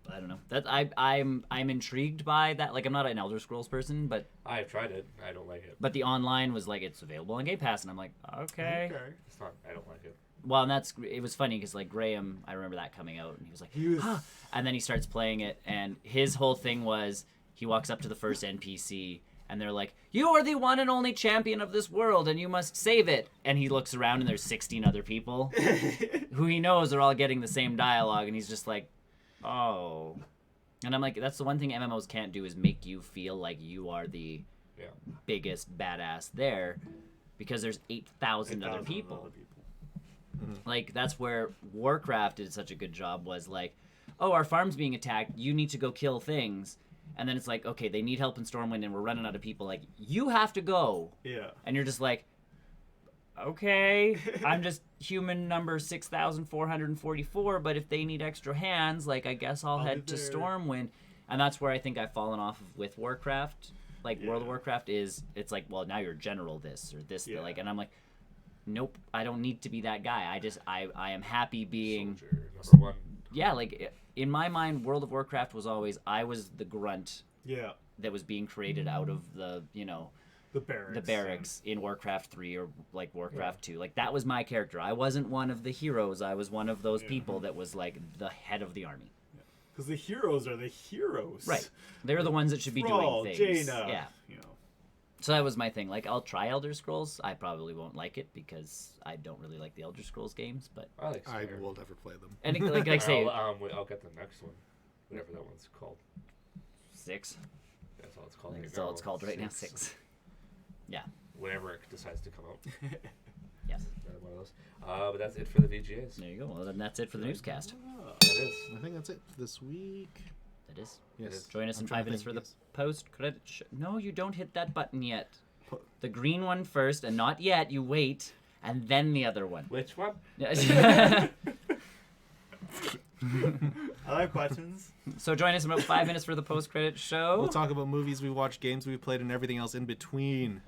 I don't know. That I'm intrigued by that. Like I'm not an Elder Scrolls person, but I've tried it. I don't like it. the online was like it's available on Game Pass, and I'm like okay. It's not. I don't like it. Well, and it was funny because like Graham, I remember that coming out, and he was like, huh. And then he starts playing it, and his whole thing was he walks up to the first NPC, and they're like, "You are the one and only champion of this world, and you must save it." And he looks around, and there's 16 other people who he knows are all getting the same dialogue, and he's just like, "Oh." And I'm like, that's the one thing MMOs can't do, is make you feel like you are the biggest badass there, because there's 8,000 other people. Like, that's where Warcraft did such a good job, was like, oh, our farm's being attacked, you need to go kill things. And then it's like, okay, they need help in Stormwind and we're running out of people. Like, you have to go. Yeah. And you're just like, okay, I'm just human number 6,444, but if they need extra hands, like, I guess I'll head to Stormwind. And that's where I think I've fallen off with Warcraft. Like, World of Warcraft is, it's like, well, now you're general this or this, like, and I'm like, nope, I don't need to be that guy. I am happy being... Soldier, number one. Yeah, like, in my mind, World of Warcraft was always, I was the grunt that was being created out of the, you know... The barracks in Warcraft 3 or like Warcraft 2. Like, that was my character. I wasn't one of the heroes. I was one of those people that was like the head of the army. Because the heroes are the heroes. Right. They're the ones that should be Thrall, doing things. Jaina, Yeah. You know. So that was my thing. Like, I'll try Elder Scrolls. I probably won't like it because I don't really like the Elder Scrolls games, but I like I Skyrim. will never play them. and like I say, I'll get the next one, whatever that one's called. 6. That's all it's called. That's all it's called right now. 6. Yeah. Whenever it decides to come out. Yes. Another one of those. But that's it for the VGAs. There you go. Well, then that's it for the newscast. That is. I think that's it for this week. That is. Yes. Join us in I'm trying 5 to minutes think, for the yes. post-credit No, you don't hit that button yet. The green one first, and not yet. You wait, and then the other one. Which one? Yeah. Other questions? So join us in about 5 minutes for the post-credit show. We'll talk about movies we watched, games we played, and everything else in between.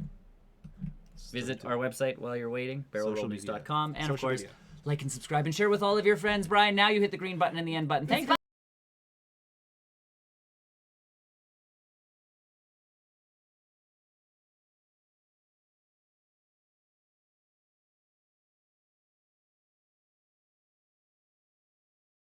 Visit our website while you're waiting, barrelrollnews.com. And, of Social course, media. like and subscribe and share with all of your friends. Brian, now you hit the green button and the end button. Thanks.